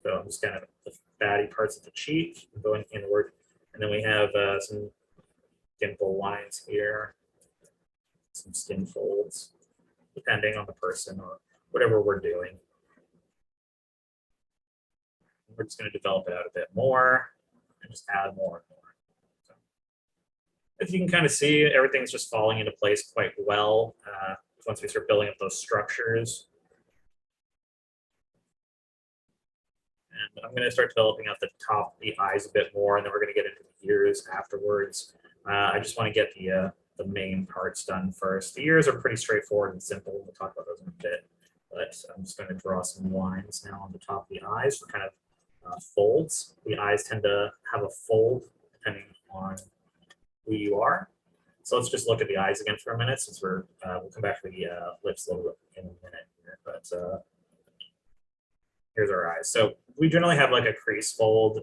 So I'm just kind of the fatty parts of the cheek going inward. And then we have some dimple lines here, some skin folds, depending on the person or whatever we're doing. We're just going to develop it out a bit more and just add more and more. So, as you can kind of see, everything's just falling into place quite well once we start building up those structures. And I'm going to start developing out the top, the eyes a bit more, and then we're going to get into the ears afterwards. I just want to get the main parts done first. The ears are pretty straightforward and simple. We'll talk about those in a bit. But I'm just going to draw some lines now on the top of the eyes for kind of folds. The eyes tend to have a fold depending on who you are. So let's just look at the eyes again for a minute, since we'll come back to the lips a little bit in a minute here. But here's our eyes. So we generally have like a crease fold.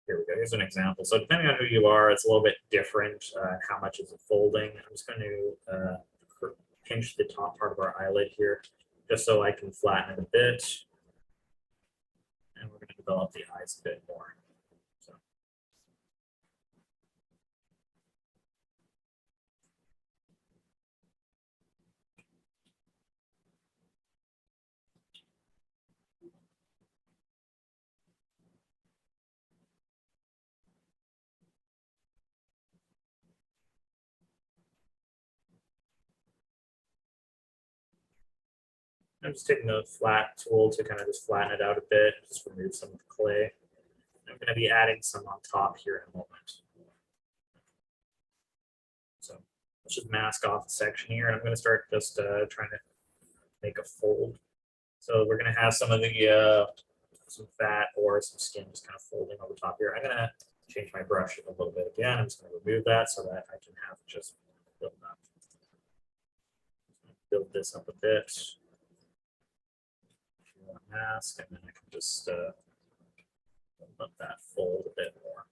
Here we go. Here's an example. So depending on who you are, it's a little bit different. How much is it folding? I'm just going to pinch the top part of our eyelid here, just so I can flatten it a bit. And we're going to develop the eyes a bit more. So. I'm just taking the flat tool to kind of just flatten it out a bit, just remove some of the clay. I'm going to be adding some on top here in a moment. So let's just mask off the section here, and I'm going to start just trying to make a fold. So we're going to have some of the some fat or some skin just kind of folding over top here. I'm going to change my brush a little bit again. I'm just going to remove that so that I can have it just build up. Build this up a bit. Mask, and then I can just let that fold a bit more.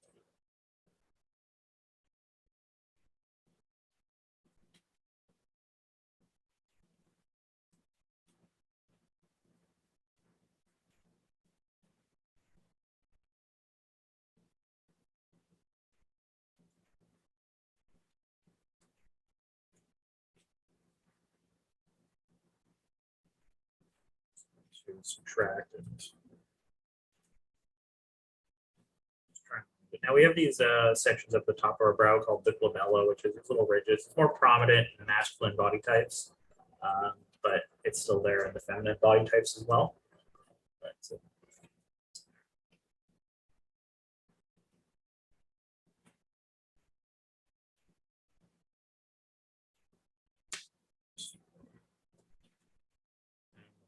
To subtract and Now we have these sections at the top of our brow called the glabella, which is little ridges. It's more prominent in masculine body types, but it's still there in the feminine body types as well. But,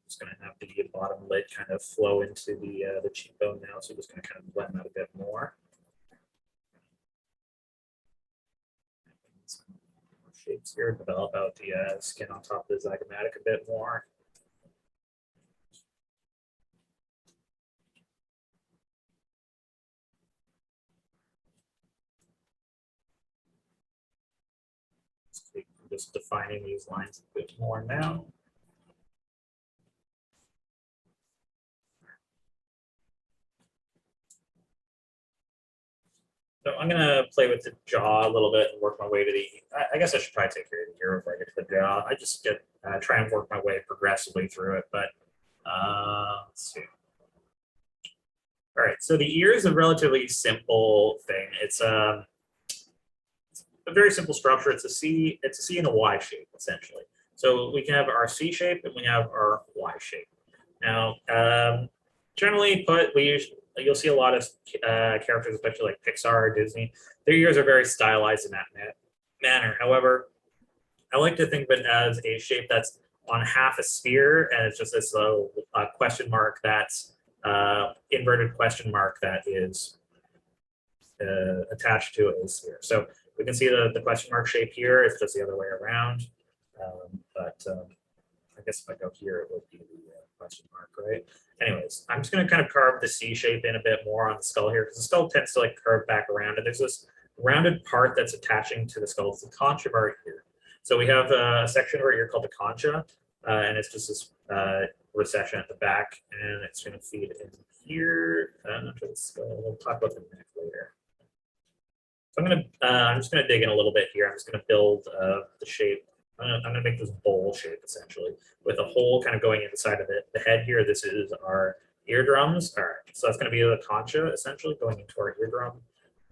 just going to have the bottom lid kind of flow into the cheekbone now, so just going to kind of blend that a bit more. Some more shapes here, develop out the skin on top of the zygomatic a bit more. Just defining these lines a bit more now. So I'm going to play with the jaw a little bit and work my way to the, I guess I should probably take care of the ear before I get to the jaw. I just try and work my way progressively through it, but let's see. All right, so the ear is a relatively simple thing. It's a very simple structure. It's a C and a Y shape, essentially. So we can have our C shape and we have our Y shape. Now, generally put, you'll see a lot of characters, especially like Pixar or Disney, their ears are very stylized in that manner. However, I like to think of it as a shape that's on half a sphere, and it's just this little question mark that's inverted question mark that is attached to a sphere. So we can see the question mark shape here. It's just the other way around. I guess if I go here, it would be the question mark, right? Anyways, I'm just going to kind of carve the C shape in a bit more on the skull here, because the skull tends to like curve back around, and there's this rounded part that's attaching to the skull. It's the concha of our ear. So we have a section of our ear called the concha, and it's just this recession at the back, and it's going to feed in here. After the skull, we'll talk about the neck later. So I'm just gonna dig in a little bit here. I'm just gonna build the shape. I'm gonna make this bowl shape essentially with a hole kind of going inside of it. The head here, this is our eardrums. All right, so that's gonna be the concha essentially going into our eardrum.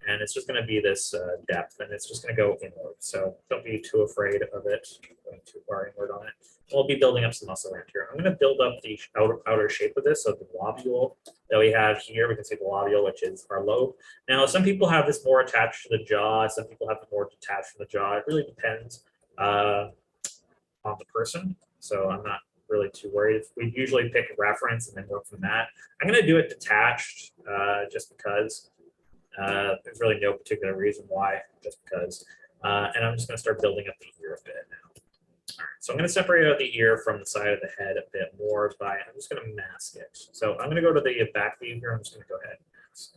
And it's just gonna be this depth, and it's just gonna go inward. So don't be too afraid of it going too far inward on it. We'll be building up some muscle around here. I'm gonna build up the outer shape of this. So the lobule that we have here, we can see the lobule, which is our lobe. Now, some people have this more attached to the jaw. Some people have it more detached from the jaw. It really depends on the person. So I'm not really too worried. We usually pick a reference and then go from that. I'm going to do it detached just because there's really no particular reason why, just because. And I'm just going to start building up the ear a bit now. All right, so I'm going to separate out the ear from the side of the head a bit more I'm just going to mask it. So I'm going to go to the back view here. I'm just going to go ahead and mask.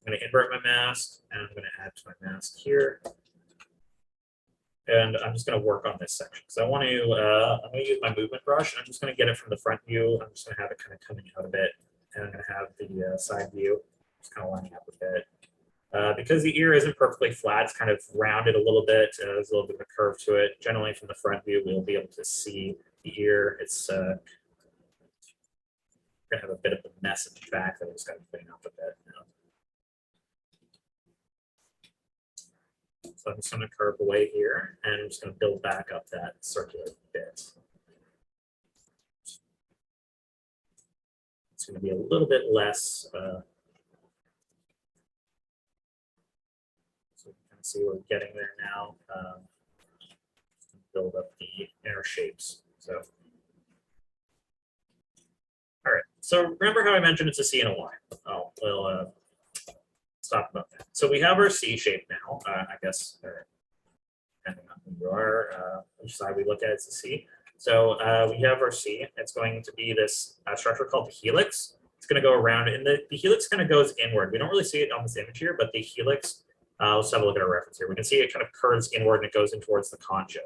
I'm going to invert my mask, and I'm going to add to my mask here. And I'm just going to work on this section. So I'm going to use my movement brush. I'm just going to get it from the front view. I'm just going to have it kind of coming out a bit. And I'm going to have the side view just kind of lining up a bit. Because the ear isn't perfectly flat, it's kind of rounded a little bit. There's a little bit of a curve to it. Generally, from the front view, we'll be able to see the ear. It's going to have a bit of a mess at the back that I'm just going to clean up a bit now. So I'm just going to curve away here, and I'm just going to build back up that circular bit. It's going to be a little bit less. See we're getting there now. Build up the inner shapes. So, all right. So remember how I mentioned it's a C and a Y. Oh, we'll talk about that. So we have our C shape now. I guess depending on who you are, which side we look at, it's a C. So we have our C. It's going to be this structure called the helix. It's going to go around, and the helix kind of goes inward. We don't really see it on this image here, but the helix. Let's have a look at our reference here. We can see it kind of curves inward and it goes in towards the concha.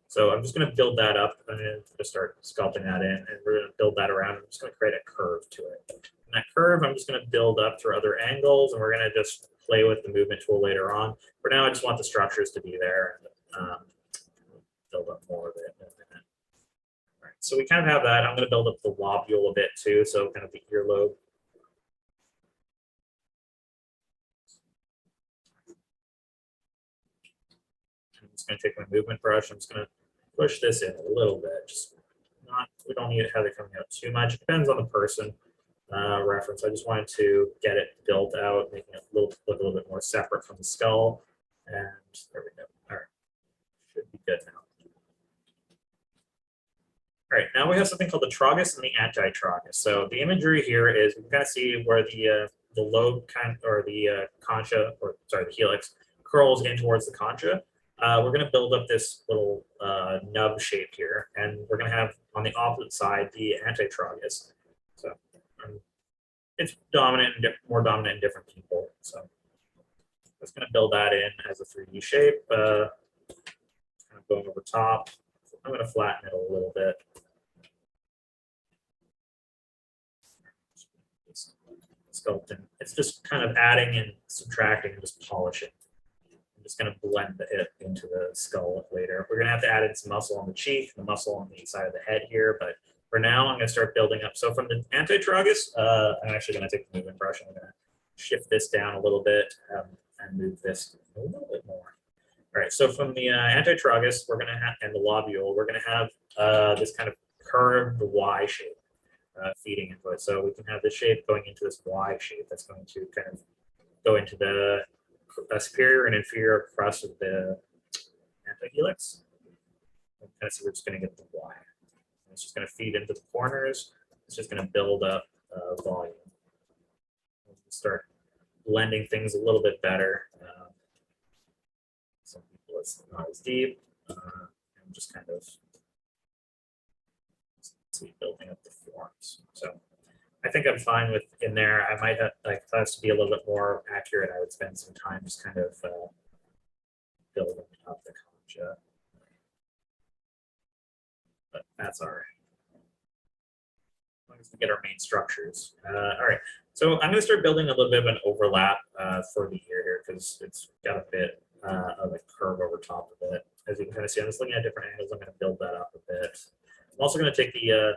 So I'm just going to build that up and then just start sculpting that in, and we're going to build that around. I'm just going to create a curve to it. And that curve, I'm just going to build up through other angles, and we're going to just play with the movement tool later on. For now, I just want the structures to be there and build up more of it in a minute. All right, so we kind of have that. I'm going to build up the lobule a bit too, so kind of the earlobe. just going to take my movement brush. I'm just going to push this in a little bit. Just not, we don't need to have it coming out too much. It depends on the person reference. I just wanted to get it built out, making it look a little bit more separate from the skull. And there we go. All right, should be good now. All right, now we have something called the tragus and the anti-tragus. So the imagery here is, we can kind of see where the lobe kind, or the concha, or sorry, the helix curls in towards the concha. We're going to build up this little nub shape here, and we're going to have on the opposite side the anti-tragus. So it's dominant and more dominant in different people. So I'm just going to build that in as a 3D shape, kind of going over top. So I'm going to flatten it a little bit. Sculpting. It's just kind of adding and subtracting and just polishing. I'm just going to blend it into the skull later. We're going to have to add in some muscle on the cheek, the muscle on the side of the head here, but for now I'm going to start building up. So from the anti-tragus, I'm actually going to take the movement brush and I'm going to shift this down a little bit and move this a little bit more. All right, so from the anti-tragus, we're going to have, and the lobule, we're going to have this kind of curved Y shape. Feeding into it. So we can have this shape going into this Y shape that's going to kind of go into the superior and inferior crust of the antihelix. And kind of so we're just going to get the Y. And it's just going to feed into the corners. It's just going to build up volume. We'll start blending things a little bit better. Some people it's not as deep. And just kind of building up the forms. So I think I'm fine with in there. I might have, like, for us to be a little bit more accurate, I would spend some time just kind of building up the concha. But that's all right. As long as we get our main structures. All right. So I'm going to start building a little bit of an overlap for the ear here because it's got a bit of a curve over top of it. As you can kind of see, I'm just looking at different angles. I'm going to build that up a bit. I'm also going to take the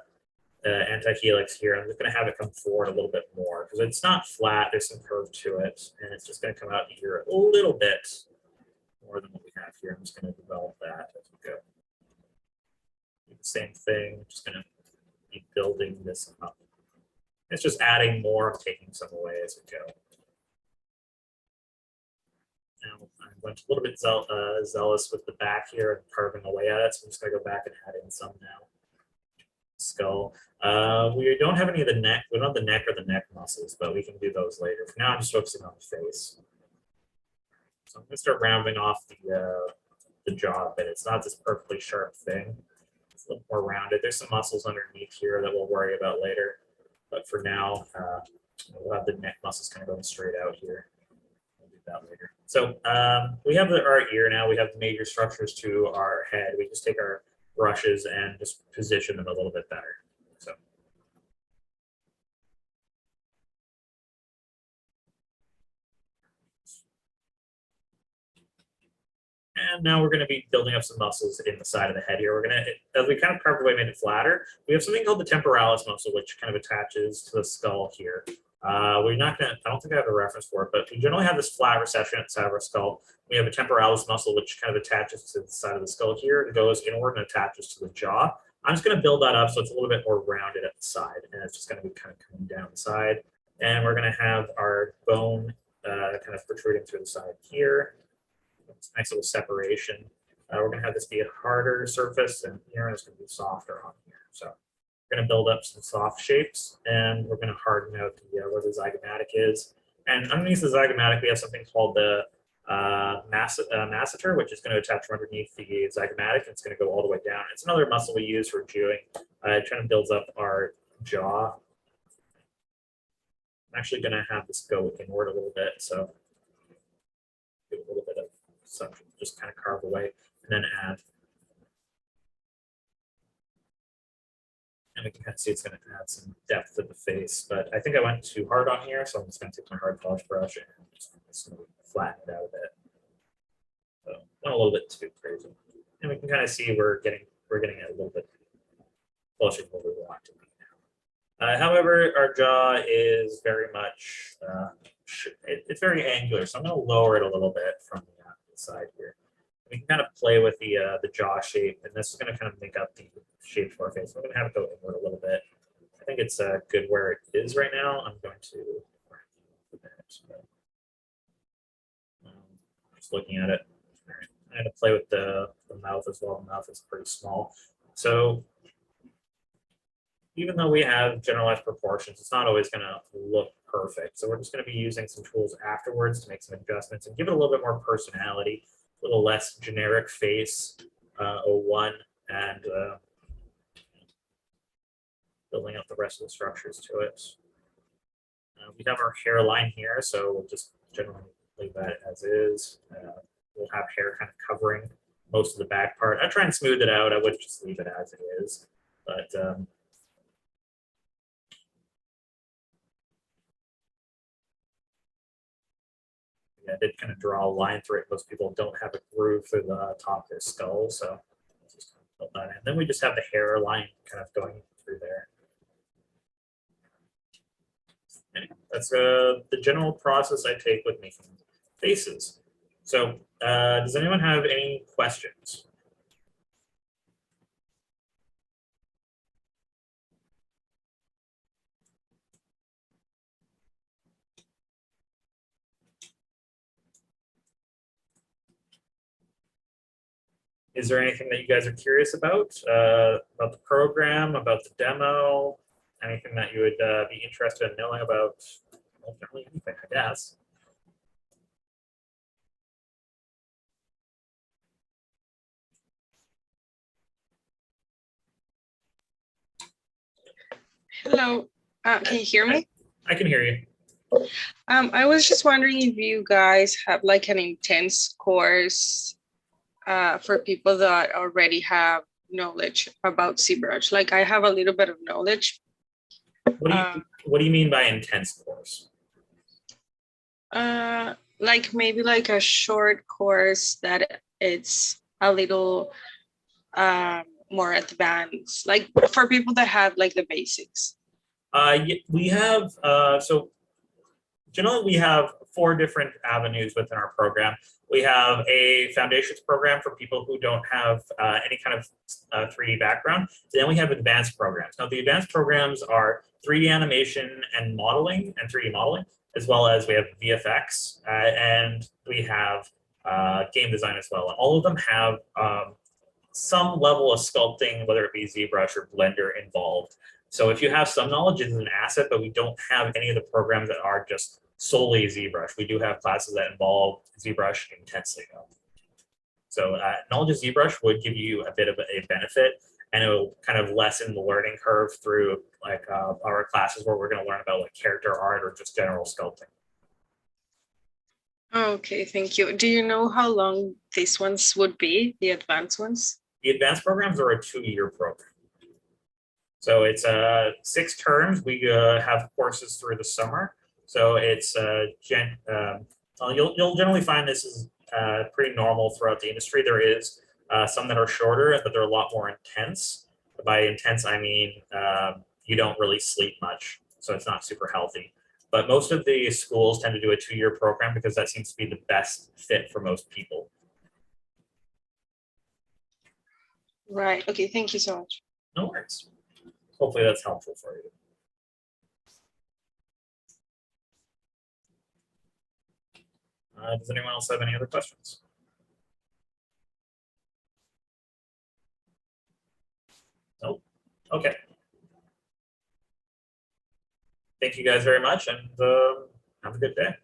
anti-helix here. I'm just going to have it come forward a little bit more because it's not flat. There's some curve to it, and it's just going to come out here a little bit more than what we have here. I'm just going to develop that as we go. Do the same thing. Just going to keep building this up. It's just adding more, I'm taking some away as we go. Now I'm going to a little bit zealous with the back here and carving away at it, so I'm just going to go back and add in some now. Skull. We don't have any of the neck. We don't have the neck or the neck muscles, but we can do those later. For now, I'm just focusing on the face. So I'm going to start rounding off the jaw a bit. It's not this perfectly sharp thing. It's a little more rounded. There's some muscles underneath here that we'll worry about later. But for now, we'll have the neck muscles kind of going straight out here. We'll do that later. So we have our ear now. We have the major structures to our head. We just take our brushes and just position them a little bit better. So and now we're going to be building up some muscles in the side of the head here. We're going to, as we kind of carved away, made it flatter, we have something called the temporalis muscle, which kind of attaches to the skull here. We're not going to, I don't think I have a reference for it, but we generally have this flat recession at the side of our skull. We have a temporalis muscle, which kind of attaches to the side of the skull here and goes inward and attaches to the jaw. I'm just going to build that up so it's a little bit more rounded at the side, and it's just going to be kind of coming down the side. And we're going to have our bone kind of protruding through the side here. It's a nice little separation. We're going to have this be a harder surface, and here it's going to be softer on here. So we're going to build up some soft shapes, and we're going to harden out where the zygomatic is. And underneath the zygomatic, we have something called the masseter, which is going to attach from underneath the zygomatic, and it's going to go all the way down. It's another muscle we use for chewing. It kind of builds up our jaw. I'm actually going to have this go inward a little bit, so do a little bit of suction, just kind of carve away, and then add. And we can kind of see it's going to add some depth to the face, but I think I went too hard on here, so I'm just going to take my hard polish brush and just flatten it out a bit. So went a little bit too crazy, and we can kind of see we're getting it a little bit closer to where we want to be now. However, our jaw is very much it's very angular, so I'm going to lower it a little bit from the side here. We we can kind of play with the jaw shape, and this is going to kind of make up the shape for our face. I'm going to have it go inward a little bit. I think it's good where it is right now. I'm going to just looking at it. I'm going to play with the mouth as well. The mouth is pretty small. So even though we have generalized proportions, it's not always going to look perfect. So we're just going to be using some tools afterwards to make some adjustments and give it a little bit more personality, a little less generic face, 01, and building up the rest of the structures to it. We have our hairline here, so we'll just generally leave that as is. We'll have hair kind of covering most of the back part. I try and smooth it out. I would just leave it as it is, but yeah, I did kind of draw a line through it. Most people don't have a groove through the top of their skull, so just build that in. Then we just have the hairline kind of going through there. Anyway, that's the general process I take with making faces. So does anyone have any questions? Is there anything that you guys are curious about the program, about the demo, anything that you would be interested in knowing about? Ultimately, anything, I guess. Hello, can you hear me? I can hear you. I was just wondering if you guys have like an intense course for people that already have knowledge about Zbrush. Like I have a little bit of knowledge. What do you mean by intense course? Like maybe like a short course that it's a little more advanced, like for people that have like the basics. We have so generally we have 4 different avenues within our program. We have a foundations program for people who don't have any kind of 3D background. Then we have advanced programs. Now the advanced programs are 3D animation and modeling and 3D modeling, as well as we have VFX and we have game design as well. And all of them have some level of sculpting, whether it be Zbrush or Blender involved. So if you have some knowledge, it's an asset, but we don't have any of the programs that are just solely ZBrush. We do have classes that involve ZBrush intensely though. So knowledge of ZBrush would give you a bit of a benefit, and it will kind of lessen the learning curve through like our classes where we're going to learn about like character art or just general sculpting. Okay, thank you. Do you know how long these ones would be, the advanced ones? The advanced programs are a 2-year program. So it's 6 terms. We have courses through the summer. So it's you'll generally find this is pretty normal throughout the industry. There is some that are shorter, but they're a lot more intense. By intense, I mean you don't really sleep much, so it's not super healthy. But most of the schools tend to do a 2-year program because that seems to be the best fit for most people. Right. Okay. Thank you so much. No worries. Hopefully that's helpful for you. Does anyone else have any other questions? Nope. Okay. Thank you guys very much, and have a good day.